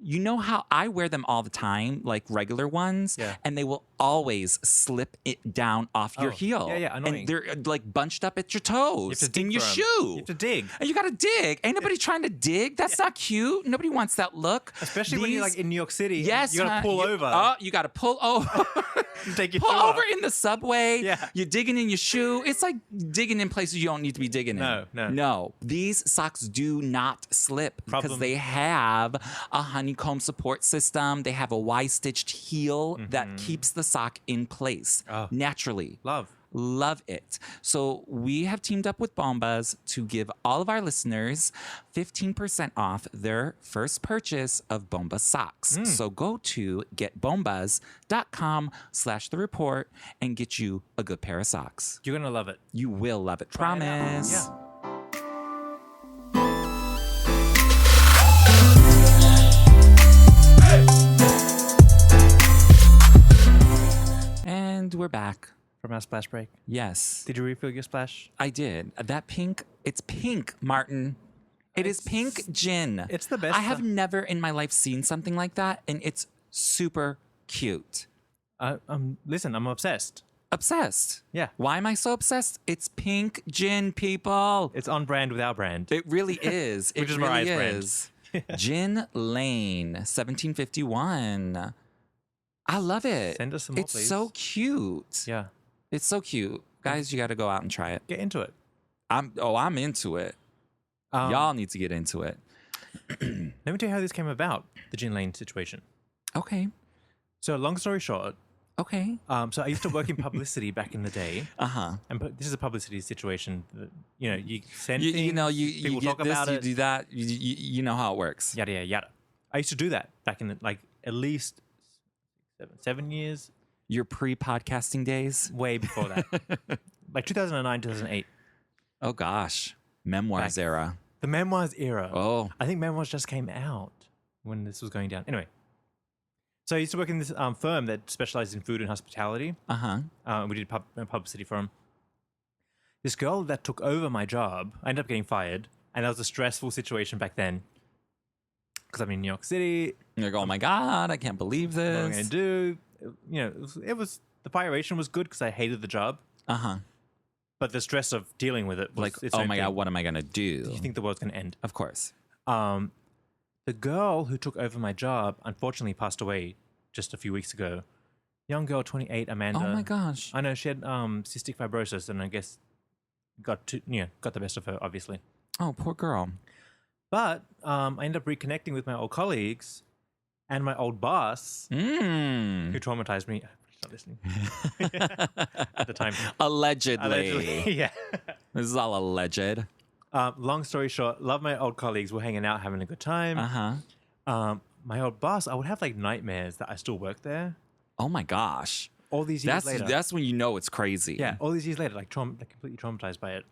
you know how I wear them all the time, like regular ones, and they will always slip it down off your heel. Yeah, annoying. And they're like bunched up at your toes, in your shoe. You have to dig. And you got to dig. Ain't nobody trying to dig. That's not cute. Nobody wants that look. Especially when you're like in New York City. Yes, you got to pull over. Oh, you got to pull over. Take your Pull shoe over off. in the subway. Yeah. You're digging in your shoe. It's like digging in places you don't need to be digging in. No. These socks do not slip because Problem. they have a honeycomb support system. They have a Y-stitched heel that keeps the sock in place naturally. Love it. So we have teamed up with Bombas to give all of our listeners 15% off their first purchase of Bomba socks. So go to getbombas.com/thereport and get you a good pair of socks. You're going to love it. You will love it. Try it out. Promise. Yeah. And we're back. From our splash break. Yes. Did you refill your splash? I did. That pink, it's pink, Martin. It is pink gin. It's the best. I have never in my life seen something like that, and it's super cute. Listen, I'm obsessed. Obsessed. Yeah. Why am I so obsessed? It's pink gin, people. It's on brand with our brand. It really is. Which it is really Mariah's is. Gin Lane, 1751. I love it. Send us some more, It's please. so cute. Yeah. It's so cute. Guys, you got to go out and try it. Get into it. I'm into it. Y'all need to get into it. Let me tell you how this came about, the Gin Lane situation. Okay. So long story short, Okay. so I used to work in publicity back in the day. Uh-huh. And this is a publicity situation. That, you send You things, know, people you get talk this, about you it. do that. You know how it works. Yada, yada, yada. I used to do that back in at least 7 years. Your pre-podcasting days? Way before that. Like 2009, 2008. Oh, gosh. Memoirs era. The Memoirs era. Oh. I think Memoirs just came out when this was going down. Anyway. So I used to work in this firm that specialized in food and hospitality. Uh-huh. We did publicity for them. This girl that took over my job, I ended up getting fired. And that was a stressful situation back then. Because I'm in New York City. You're like, oh my God, I can't believe What am I this. going to do? It was the firation was good because I hated the job. Uh-huh. But the stress of dealing with it was Like, its oh own my thing. God, what am I going to do? You think the world's going to end. Of course. The girl who took over my job unfortunately passed away just a few weeks ago. Young girl, 28, Amanda. Oh my gosh. I know she had cystic fibrosis, and I guess got the best of her, obviously. Oh, poor girl. But I ended up reconnecting with my old colleagues and my old boss, who traumatized me. She's not listening at the time. Allegedly. Yeah. This is all alleged. Long story short, love my old colleagues. We're hanging out, having a good time. Uh-huh. My old boss, I would have like nightmares that I still work there. Oh my gosh. All these years later. That's when you know it's crazy. Yeah, all these years later, like completely traumatized by it.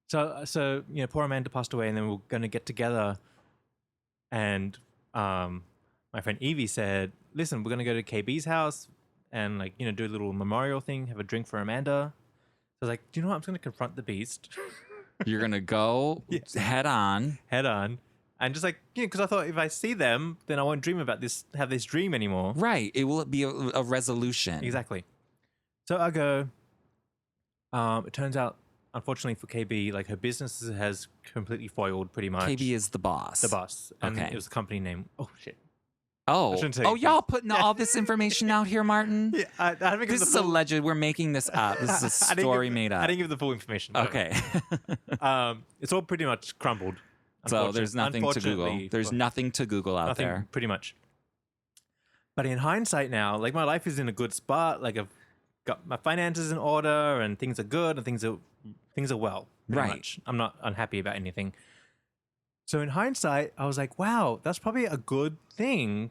So poor Amanda passed away, and then we were going to get together. And my friend Evie said, "Listen, we're going to go to KB's house and do a little memorial thing, have a drink for Amanda." So I was like, "Do you know what? I'm just going to confront the beast." You're going to go head on. And just because I thought if I see them, then I won't dream about this, have this dream anymore. Right. It will be a resolution. Exactly. So I go. It turns out unfortunately for KB, like her business has completely foiled pretty much. KB is the boss. The boss. And Okay. it was the company name. Oh, shit. Oh, shouldn't say y'all anything. putting all this information out here, Martin? Yeah, I don't think This is alleged. We're making this up. This is a story made up. I didn't give the full information. But Okay. it's all pretty much crumbled. So there's nothing to Google. Unfortunately, There's nothing to Google out nothing, there. pretty much. But in hindsight now, like my life is in a good spot. Like I've got my finances in order and things are good and things are well. Pretty Right. much. I'm not unhappy about anything. So in hindsight, I was like, wow, that's probably a good thing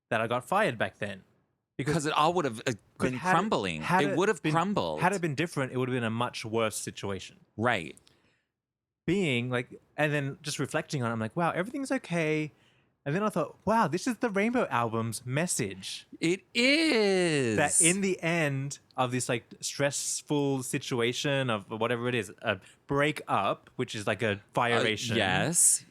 that I got fired back then. Because it all would have been had it- crumbling. had It would have been- crumbled. Had it been different, it would have been a much worse situation. Right. Being like, and then just reflecting on it, I'm like, wow, everything's okay. And then I thought, wow, this is the Rainbow album's message. It is. That in the end of this like stressful situation of whatever it is, a breakup, which is like a firation. Yes,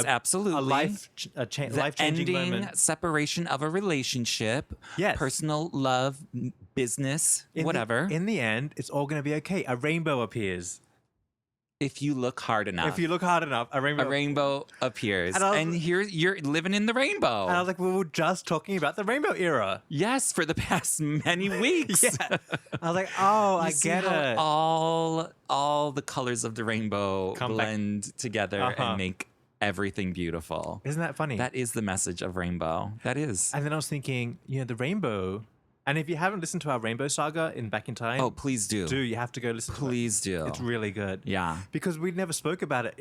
absolutely. A life-changing ending moment. separation of a relationship, Yes. personal love, business, whatever. In the end, it's all going to be okay. A rainbow appears. If you look hard enough. If you look hard enough, a rainbow appears. And I was- And here you're living in the rainbow. And I was like, we were just talking about the rainbow era. Yes, for the past many weeks. Yeah. I was like, oh, I See get how it. all the colors of the rainbow Come back. blend together and make everything beautiful. Isn't that funny? That is the message of rainbow. That is. And then I was thinking, the rainbow. And if you haven't listened to our Rainbow Saga in Back in Time, Oh, please do. you have to go listen to it. Please do. It's really good. Yeah. Because we never spoke about it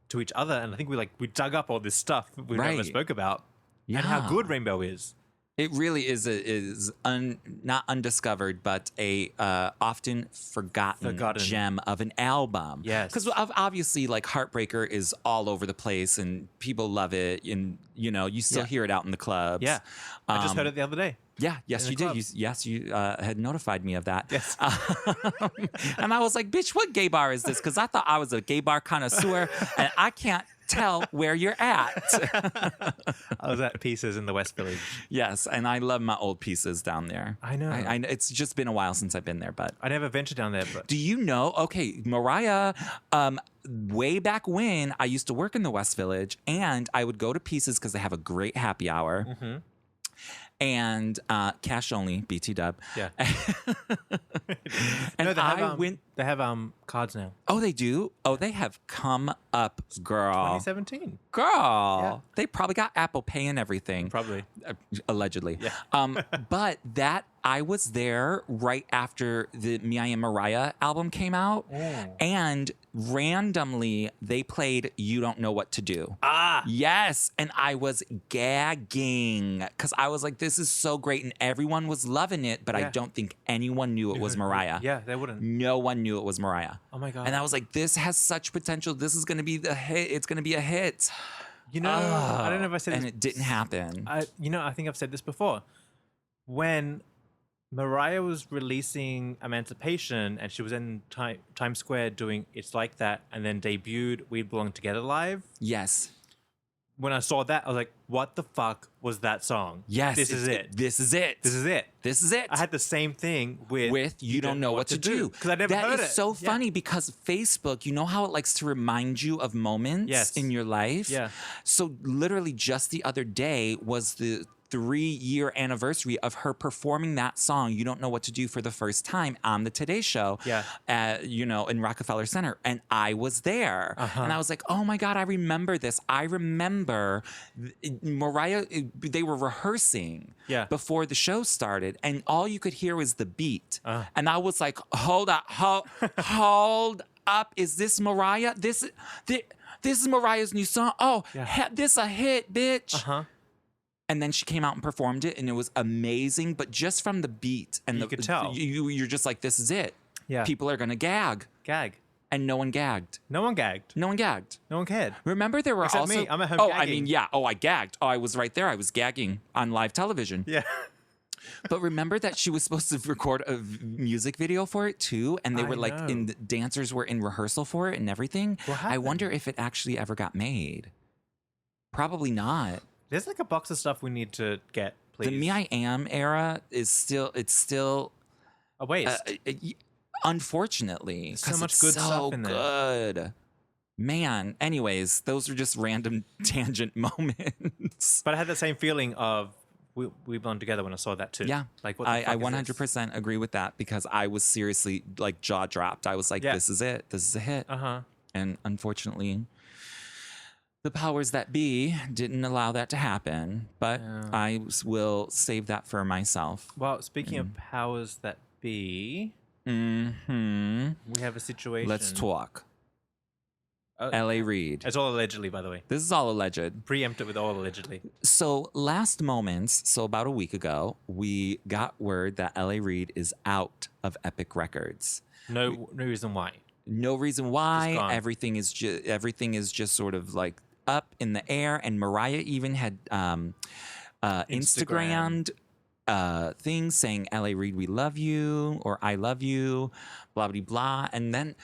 to each other. And I think we dug up all this stuff we never Right. spoke about. And how Yeah. good Rainbow is. It really is not undiscovered, but a often forgotten gem of an album. Yes. Because obviously, like Heartbreaker is all over the place, and people love it, and you still hear it out in the clubs. Yeah. I just heard it the other day. Yeah, yes, in you the did. club. Yes, you had notified me of that. Yes. And I was like, bitch, what gay bar is this? Because I thought I was a gay bar connoisseur, and I can't tell where you're at. I was at Pieces in the West Village. Yes, and I love my old pieces down there. I know. It's just been a while since I've been there, but I never ventured down there, but do you know? Okay, Mariah. Way back when I used to work in the West Village, and I would go to Pieces because they have a great happy hour. Mm-hmm. And cash only, BT Dub. Yeah. And no, I went. They have cards now. Oh, they do. Oh, they have come up, girl. 2017. Girl, Yeah. they probably got Apple Pay and everything. Probably. Allegedly. Yeah. But that I was there right after the Me I Am Mariah album came out, and randomly they played "You Don't Know What to Do." Ah. Yes, and I was gagging because I was like, "This is so great," and everyone was loving it, but I Yeah. don't think anyone knew it was Mariah. Yeah, they wouldn't. No one knew it was Mariah. Oh my God. And I was like, "This has such potential. This is going to be the hit. It's going to be a hit." I don't know if I said and this. it didn't happen. I think I've said this before. When Mariah was releasing Emancipation and she was in Times Square doing It's Like That and then debuted We Belong Together live, Yes. when I saw that, I was like, what the fuck was that song? Yes. This is it. This is it. This is it. This is it. I had the same thing with You Don't Know What to Do. Because I never heard it. That is so Yeah. funny because Facebook, you know how it likes to remind you of moments Yes. in your life? Yeah. So literally just the other day was the 3-year anniversary of her performing that song, You Don't Know What to Do, for the first time on the Today Show, Yeah. in Rockefeller Center. And I was there. And I was like, oh my God, I remember this. I remember Mariah, they were rehearsing Yeah. before the show started, and all you could hear was the beat. And I was like, hold up. Is this Mariah? This is Mariah's new song. Oh, this a hit, bitch. Uh-huh. And then she came out and performed it, and it was amazing. But just from the beat and You could tell. you're just like, this is it. Yeah. People are gonna gag, Gag. and no one gagged. No one gagged. No one gagged. No one cared. Remember, there were Except also me. I'm at home I gagging. mean, yeah. Oh, I gagged. Oh, I was right there. I was gagging on live television. Yeah. But remember that she was supposed to record a music video for it too, and they I were like, know. dancers were in rehearsal for it and everything. What I wonder if it actually ever got made. Probably not. There's like a box of stuff we need to get, please. The Me I Am era is still. It's still. A waste. Unfortunately, so 'cause much it's good so stuff in there. good. Man, anyways, those are just random tangent moments. But I had the same feeling of we belong together when I saw that too. Yeah, Like what the I fuck is 100% agree with that because I was seriously like jaw dropped. I was like, Yeah. this is it. This is a hit. Uh-huh. And unfortunately, the powers that be didn't allow that to happen. But Yeah. I will save that for myself. Well, speaking of powers that be, Hmm. we have a situation. Let's talk. Oh, L.A. Reid. It's all allegedly, by the way. This is all alleged. Preempt it with all allegedly. So last moments, so about a week ago, we got word that L.A. Reid is out of Epic Records. No reason why. No reason why. Just gone. Everything is just sort of like up in the air. And Mariah even had Instagrammed things saying, L.A. Reid, we love you, or I love you, blah, blah, blah. And then,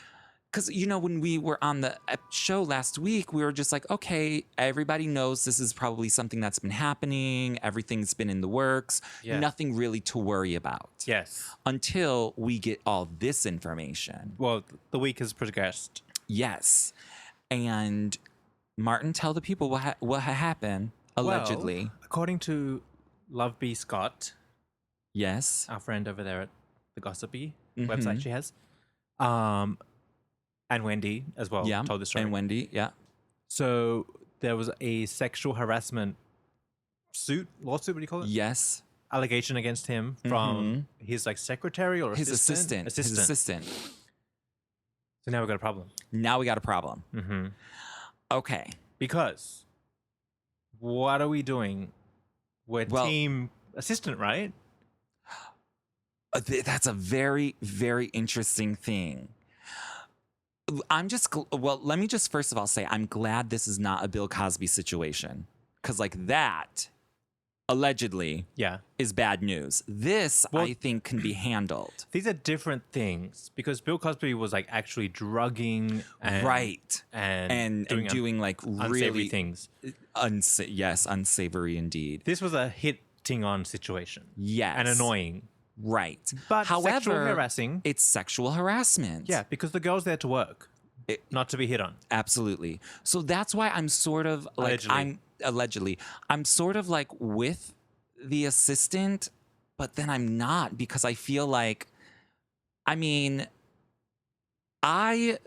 because, you know, when we were on the show last week, we were just like, okay, everybody knows this is probably something that's been happening. Everything's been in the works. Yeah. Nothing really to worry about. Yes. Until we get all this information. Well, the week has progressed. Yes. And Martin, tell the people what happened, allegedly. Well, according to Love B. Scott, Yes. our friend over there at the Gossipy Mhm. website she has, and Wendy as well Yeah. told the story. And Wendy, yeah. So there was a sexual harassment lawsuit, what do you call it? Yes. Allegation against him from his like secretary or His assistant. assistant. His assistant. So now we've got a problem. Now we got a problem. Mm-hmm. Okay. Because what are we doing? We're Well- team assistant, right? That's a very, very interesting thing. Let me just first of all say I'm glad this is not a Bill Cosby situation. Because like that, allegedly, Yeah. is bad news. This, Well- I think, can be handled. These are different things because Bill Cosby was like actually drugging and Right. and doing like unsavory really things. unsavory indeed. This was a hitting on situation. Yes. And annoying. Right. But however, sexual harassing. it's sexual harassment. Yeah, because the girl's there to work, not to be hit on. Absolutely. So that's why I'm sort of like I'm sort of like with the assistant, but then I'm not because I feel like I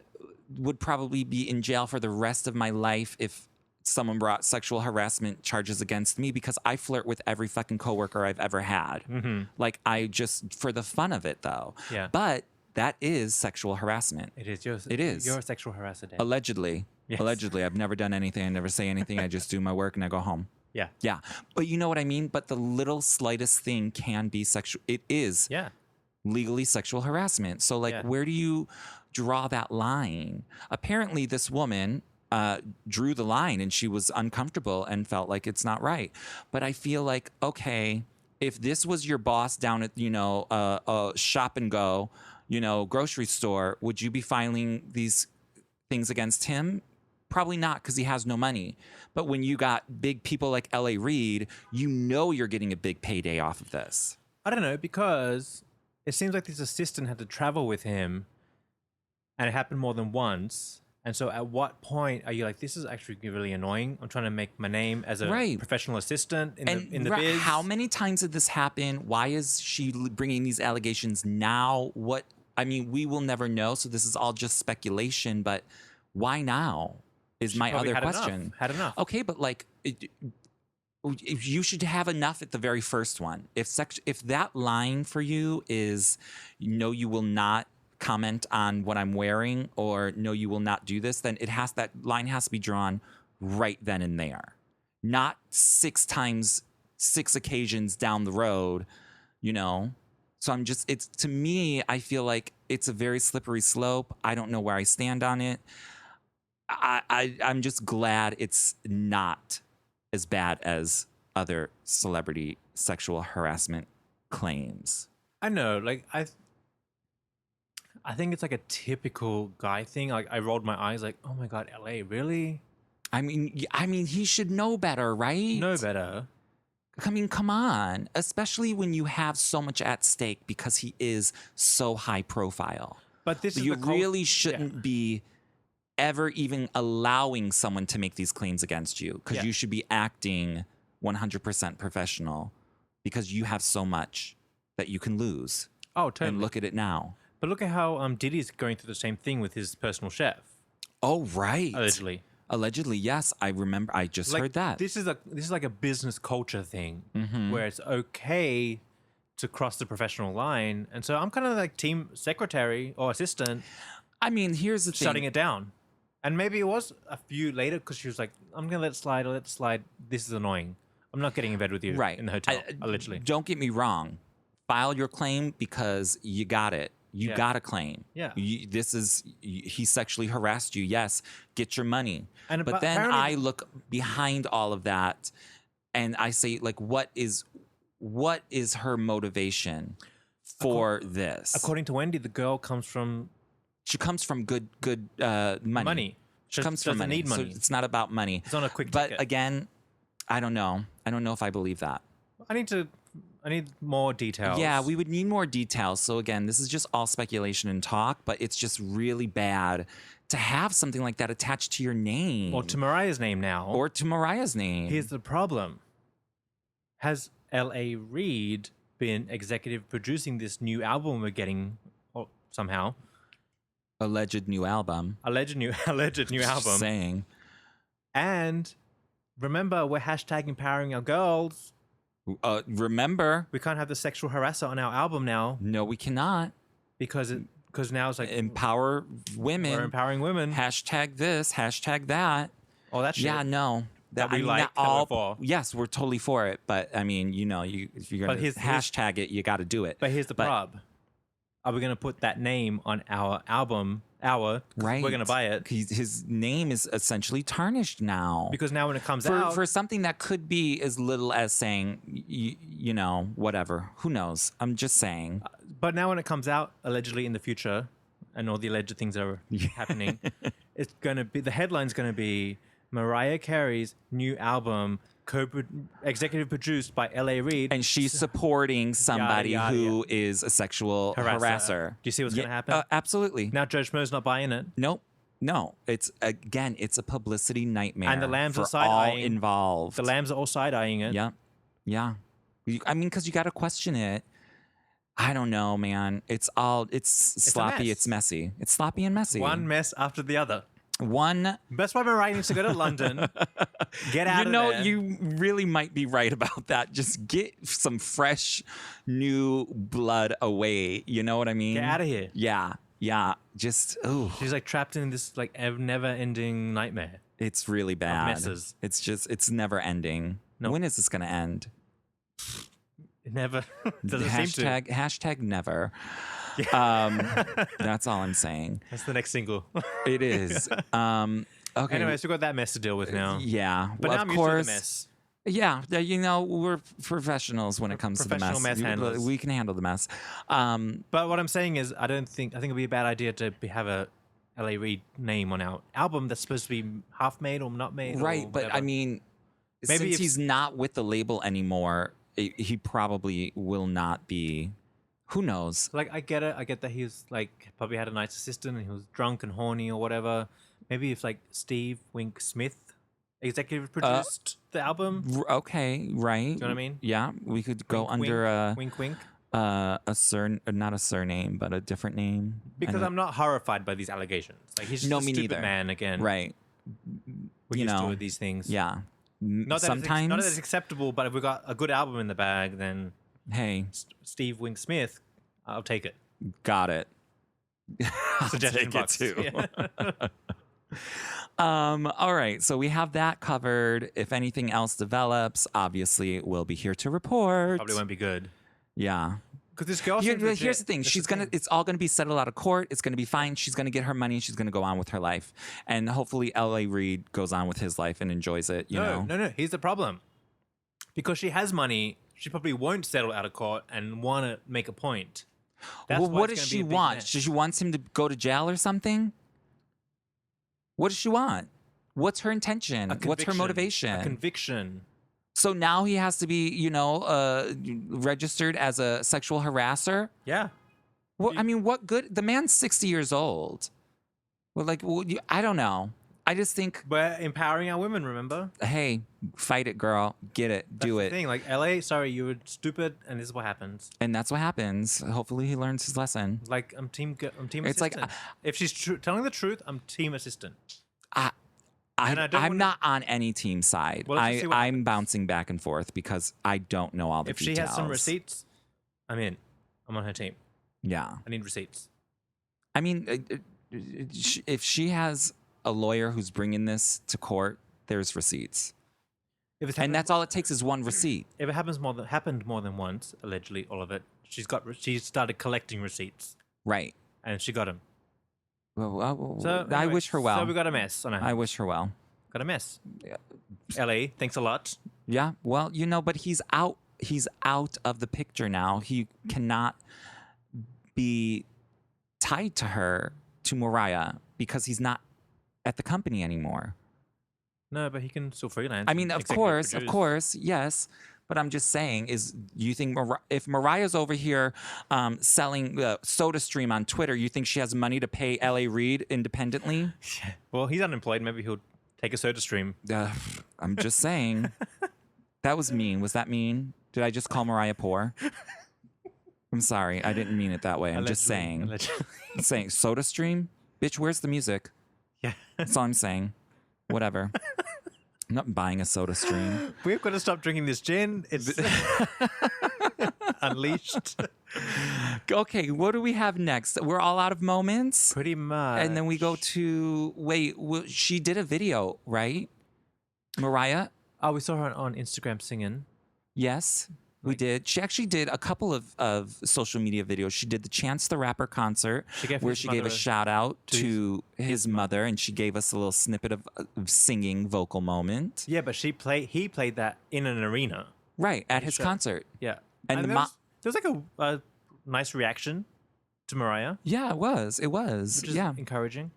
would probably be in jail for the rest of my life if someone brought sexual harassment charges against me because I flirt with every fucking coworker I've ever had. Mm-hmm. Like I just for the fun of it though. Yeah. But that is sexual harassment. It is. It is. You're a sexual harasser, Dave. Allegedly. Yes. Allegedly. I've never done anything. I never say anything. I just do my work and I go home. Yeah. Yeah. But you know what I mean? But the little slightest thing can be sexual. It is Yeah. legally sexual harassment. So like, Yeah. where do you draw that line? Apparently this woman drew the line and she was uncomfortable and felt like it's not right. But I feel like, okay, if this was your boss down at, a shop and go, grocery store, would you be filing these things against him? Probably not because he has no money. But when you got big people like L.A. Reid, you're getting a big payday off of this. I don't know, because it seems like this assistant had to travel with him and it happened more than once. And so at what point are you like, this is actually really annoying. I'm trying to make my name as a professional assistant in the biz. How many times did this happen? Why is she bringing these allegations now? We will never know. So this is all just speculation. But why now is my other question. Had enough. Okay, but like you should have enough at the very first one. If that line for you is, no, you will not comment on what I'm wearing, or no, you will not do this, then that line has to be drawn right then and there, not 6 times, 6 occasions down the road, So to me, I feel like it's a very slippery slope. I don't know where I stand on it. I'm just glad it's not as bad as other celebrity sexual harassment claims. I know, like I think it's like a typical guy thing. Like I rolled my eyes like, oh my God, LA, really? I mean, he should know better, right? Know better. I mean, come on. Especially when you have so much at stake because he is so high profile. But this is you really shouldn't be ever even allowing someone to make these claims against you, because you should be acting 100% professional, because you have so much that you can lose. Oh, totally. And look at it now. But look at how Diddy's going through the same thing with his personal chef. Oh, right. Allegedly, yes. I remember. I just heard that. This is like a business culture thing where it's okay to cross the professional line. And so I'm kind of like team secretary or assistant. I mean, here's the thing. Shutting it down. And maybe it was a few later because she was like, I'm going to let it slide. I'll let it slide. This is annoying. I'm not getting in bed with you in the hotel, allegedly. Don't get me wrong. File your claim because you got it. You got a claim. Yeah. He sexually harassed you. Yes. Get your money. But then I look behind all of that and I say, like, what is her motivation for this? According to Wendy, the girl comes from... She comes from good money. She comes from money. Need money. So it's not about money. It's on a quick ticket. ticket. But again, I don't know. I don't know if I believe that. I need more details. Yeah, we would need more details. So again, this is just all speculation and talk, but it's just really bad to have something like that attached to your name. Or to Mariah's name now. Or to Mariah's name. Here's the problem. Has L.A. Reid been executive producing this new album we're getting somehow? Alleged new album. Alleged new album. Saying. And remember, we're hashtag empowering our girls. Remember, we can't have the sexual harasser on our album now. No, we cannot. Because now it's like empower women. We're empowering women. Hashtag this, hashtag that. Oh, that's shit. Yeah, no. That we like, that we're for. Yes, we're totally for it. But I mean, if you're going to hashtag it, you got to do it. But here's the prob. Are we going to put that name on our album? Right. We're going to buy it. His name is essentially tarnished now. Because now when it comes out... For something that could be as little as saying, whatever. Who knows? I'm just saying. But now when it comes out, allegedly in the future, and all the alleged things are happening, it's going to be... The headline's going to be Mariah Carey's new album... executive produced by L.A. Reid. And she's supporting somebody who is a sexual harasser. Do you see what's going to happen? Absolutely. Now Judge Mo's not buying it. Nope. No. It's a publicity nightmare. And the lambs are all involved. The lambs are all side-eyeing it. Yeah. Yeah. I mean, because you got to question it. I don't know, man. It's sloppy. It's messy. It's sloppy and messy. One mess after the other. Best why Mariah needs to go to London. Get out of there. You really might be right about that. Just get some fresh, new blood away. You know what I mean? Get out of here. Yeah. Yeah. Just, ooh. She's like trapped in this like never-ending nightmare. It's really bad. Messes. It's never ending. Nope. When is this going to end? It never. Doesn't seem to. Hashtag never. That's all I'm saying. That's the next single. It is. Okay. Anyways, we've got that mess to deal with now. Yeah. But now I'm used to the mess. Yeah. We're professionals when it comes to the mess. Professional mess handlers. We can handle the mess. But what I'm saying is, I think it'd be a bad idea to have a L.A. Reid name on our album that's supposed to be half made or not made. Right. But I mean, since he's not with the label anymore, he probably will not be. Who knows? Like, I get it. I get that he's like probably had a nice assistant and he was drunk and horny or whatever. Maybe if like Steve Wink Smith executive produced the album. Okay, right. Do you know what I mean? Yeah, we could go under wink, wink. Not a surname, but a different name. Because I'm not horrified by these allegations. Like, he's just a stupid neither. Man again. Right. We're used to these things. Yeah. Not that sometimes not that it's acceptable, but if we got a good album in the bag, then hey, Steve Wink Smith, I'll take it. Got it. Suggestion box too. All right, so we have that covered. If anything else develops, obviously we'll be here to report. Probably won't be good. Yeah. Because this girl. Here's the thing: it's all gonna be settled out of court. It's gonna be fine. She's gonna get her money. She's gonna go on with her life, and hopefully L.A. Reid goes on with his life and enjoys it. You know? No. Here's the problem: because she has money, she probably won't settle out of court and want to make a point. Well, what does she want? She wants him to go to jail or something? What does she want? What's her intention? What's her motivation? A conviction. So now he has to be, registered as a sexual harasser. Yeah. Well, I mean, what good? The man's 60 years old. Well, I don't know. I just think, We're empowering our women, remember? hey, fight it, girl. Get it. That's Do the it. thing. Like, LA, sorry, you were stupid, and this is what happens. And that's what happens. Hopefully he learns his lesson. Like, I'm team It's like, assistant. If she's telling the truth, I'm team assistant. I'm not on any team side. Well, let's just see what I'm happens. bouncing back and forth because I don't know all the If details. she has some receipts, I'm in. I'm on her team. Yeah. I need receipts. I mean, if she has a lawyer who's bringing this to court, there's receipts. And that's all it takes is one receipt. If it happened more than once, allegedly, all of it, she started collecting receipts, Right. and she got them. Well, So I anyway, wish her well. So we got a mess on her. I wish her well. Got a mess. Yeah. LA, thanks a lot. Yeah. Well, but he's out. He's out of the picture now. He cannot be tied to Mariah, because he's not at the company anymore. No, but he can still freelance. I mean, and of executive produce. course, yes. But I'm just saying, you think if Mariah's over here selling SodaStream on Twitter, you think she has money to pay L.A. Reid independently? Well, he's unemployed. Maybe he'll take a soda stream. I'm just saying. That was mean. Was that mean? Did I just call Mariah poor? I'm sorry. I didn't mean it that way. I'm just saying. Allegedly. I'm saying SodaStream? Bitch, where's the music? Yeah. That's all I'm saying. Whatever. I'm not buying a SodaStream. We've got to stop drinking this gin. It's unleashed. Okay, what do we have next? We're all out of moments. Pretty much. And then we go to she did a video, right? Mariah? Oh, we saw her on Instagram singing. Yes, we did. She actually did a couple of social media videos. She did the Chance the Rapper concert where she gave a shout out to his mother, and she gave us a little snippet of singing vocal moment. Yeah, but he played that in an arena. Right, at his concert. Yeah. And there was like a nice reaction to Mariah. Yeah, it was. Which is Yeah. encouraging.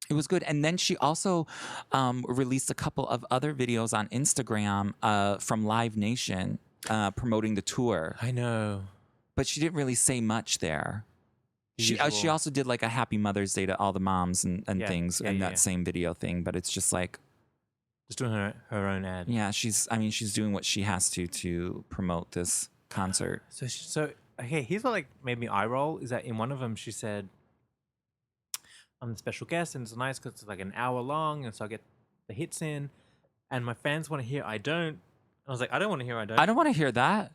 It was good. And then she also released a couple of other videos on Instagram from Live Nation promoting the tour. I know. But she didn't really say much there. She also did like a Happy Mother's Day to all the moms and things in that same video thing. But it's just like... Just doing her own ad. Yeah, she's doing what she has to promote this concert. So okay, here's what like made me eye roll is that in one of them she said, I'm the special guest, and it's nice because it's like an hour long, and so I get the hits in, and my fans want to hear I don't. I was like, I don't want to hear I don't. I don't want to hear that.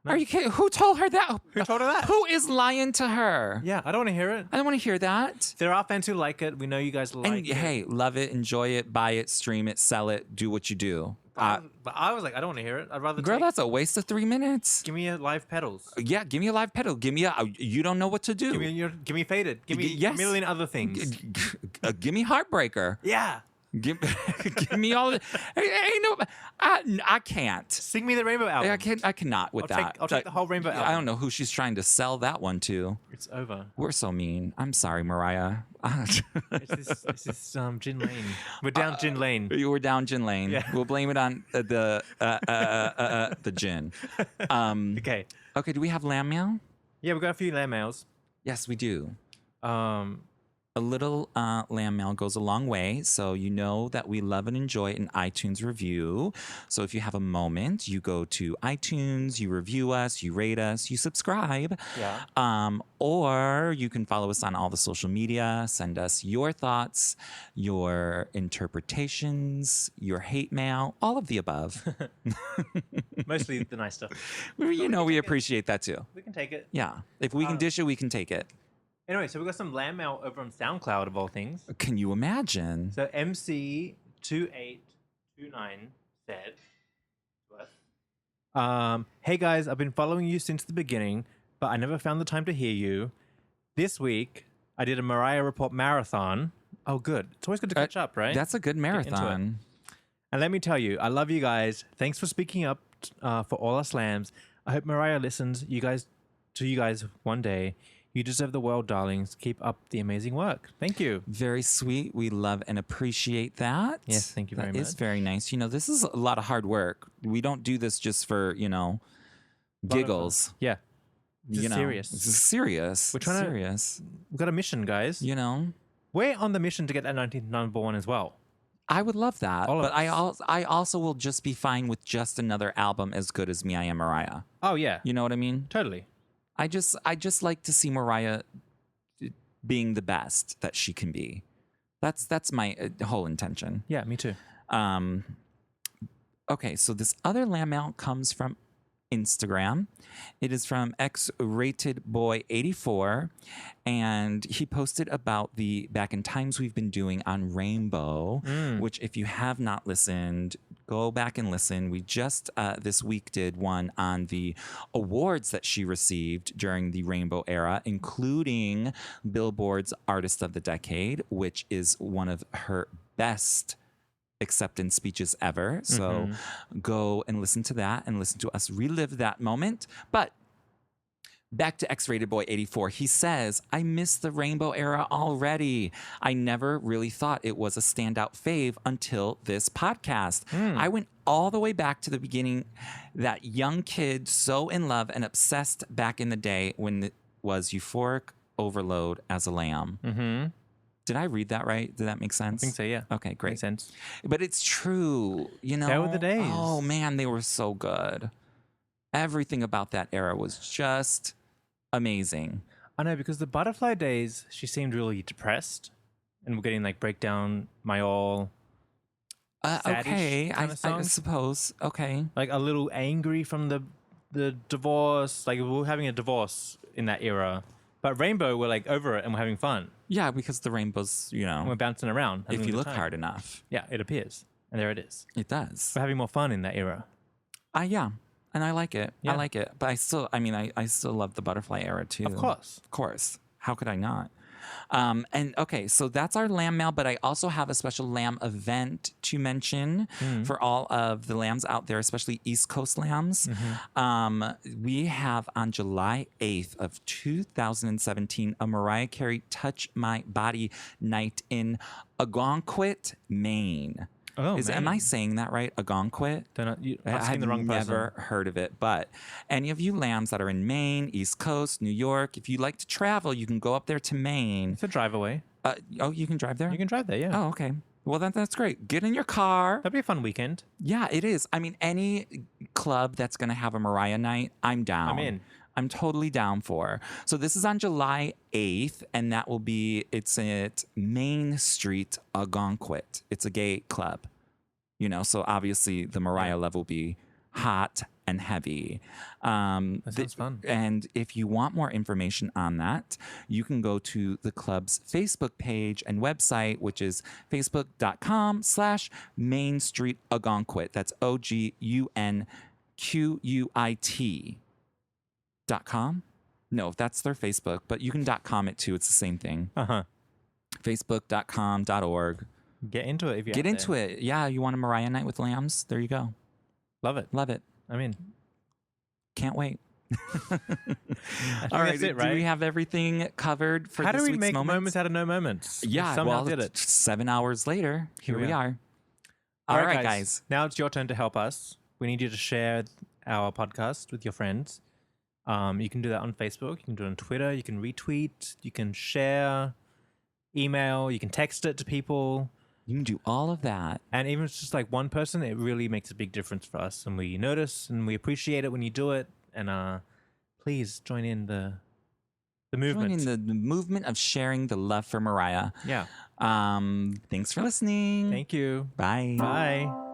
No. Are you kidding? Who told her that? Who told her that? Who is lying to her? Yeah, I don't want to hear it. I don't want to hear that. There are fans who like it. We know you guys like And it. hey, love it, enjoy it, buy it, stream it, sell it, do what you do. But I was like, I don't want to hear it. I'd rather Girl, that's a waste of 3 minutes. give me a live pedals. Yeah, give me a live pedal. Give me you don't know what to do. Give me faded. Give me Yes. a million other things. Give me Heartbreaker. Yeah. Give me all the... I can't. Sing me the Rainbow album. I cannot with that. I'll take the whole Rainbow album. I don't know who she's trying to sell that one to. It's over. We're so mean. I'm sorry, Mariah. It's this Gin Lane. We're down Gin Lane. You were down Gin Lane. Yeah. We'll blame it on the gin. Okay. Okay, do we have LambMail? Yeah, we've got a few LambMails. Yes, we do. A little LambMail goes a long way, so you know that we love and enjoy an iTunes review. So if you have a moment, you go to iTunes, you review us, you rate us, you subscribe. Yeah. Or you can follow us on all the social media, send us your thoughts, your interpretations, your hate mail, all of the above. Mostly the nice stuff. We appreciate that too. We can take it. Yeah. If we can dish it, we can take it. Anyway, so we got some LambMail over on SoundCloud of all things. Can you imagine? So MC2829 said to us, hey guys, I've been following you since the beginning, but I never found the time to hear you. This week, I did a Mariah Report marathon. Oh, good. It's always good to catch up, right? That's a good marathon. And let me tell you, I love you guys. Thanks for speaking up for all our slams. I hope Mariah listens to you guys one day. You deserve the world, darlings. Keep up the amazing work. Thank you. Very sweet. We love and appreciate that. Yes, thank you very much. That is very nice. This is a lot of hard work. We don't do this just for, giggles. Yeah. This is serious. This is serious. We're trying serious. We've got a mission, guys. We're on the mission to get that 19th number one as well. I would love that. All of But us. I also will just be fine with just another album as good as Me, I Am Mariah. Oh, yeah. You know what I mean? Totally. I just like to see Mariah being the best that she can be. That's my whole intention. Yeah, me too. Okay, so this other LambMail comes from Instagram. It is from XRatedBoy84, and he posted about the Back in Times we've been doing on Rainbow, which if you have not listened, go back and listen. We just this week did one on the awards that she received during the Rainbow era, including Billboard's Artist of the Decade, which is one of her best acceptance speeches ever. So go and listen to that and listen to us relive that moment. But back to X-Rated Boy 84. He says, I miss the Rainbow era already. I never really thought it was a standout fave until this podcast. I went all the way back to the beginning, that young kid so in love and obsessed back in the day when it was euphoric overload as a lamb. Did I read that right? Did that make sense? I think so, yeah. Okay, great. Makes sense. But it's true, They were the days. Oh, man, they were so good. Everything about that era was just amazing. I know, because the Butterfly days, she seemed really depressed. And we're getting like Breakdown, My All. Okay, kind I of songs. suppose. Okay. Like a little angry from the divorce. Like we were having a divorce in that era. But Rainbow, we're like over it and we're having fun. Yeah, because the rainbows, And we're bouncing around. if having a you good look time. hard enough, Yeah, it appears. And there it is. it does. We're having more fun in that era. Yeah, and I like it. Yeah. I like it. But I still love the Butterfly era too. Of course. Of course. How could I not? And okay, so that's our lamb mail, but I also have a special lamb event to mention for all of the lambs out there, especially East Coast lambs. We have on July 8th of 2017 a Mariah Carey Touch My Body night in Algonquin, Maine. Oh, Am I saying that right? Algonquin? I've I seen the wrong person. never heard of it, but any of you lambs that are in Maine, East Coast, New York, if you like to travel, you can go up there to Maine. It's a drive away. You can drive there? You can drive there, yeah. Oh, okay. Well, that's great. Get in your car. That'd be a fun weekend. Yeah, it is. I mean, any club that's going to have a Mariah night, I'm down. I'm in. I'm totally down for. So this is on July 8th, and it's at Main Street, Algonquin. It's a gay club, so obviously the Mariah love will be hot and heavy. That sounds fun. And if you want more information on that, you can go to the club's Facebook page and website, which is facebook.com/Main Street Algonquin. That's OGUNQUIT.com. No, that's their Facebook, but you can .com it too. It's the same thing. Facebook.com.org. Get into it if you Get into it. Yeah, you want a Mariah night with lambs? There you go. Love it. Love it. I'm in. Can't wait. All right, that's it, right? Do we have everything covered for How this do we week's make moments? moments out of no moments? Yeah, We somehow well, did it. 7 hours later, here we are. All All right, guys. Now it's your turn to help us. We need you to share our podcast with your friends. You can do that on Facebook. You can do it on Twitter. You can retweet. You can share, email. You can text it to people. You can do all of that. And even if it's just like one person, it really makes a big difference for us. And we notice and we appreciate it when you do it. And please join in the movement. Join in the movement of sharing the love for Mariah. Yeah. Thanks for listening. Thank you. Bye. Bye.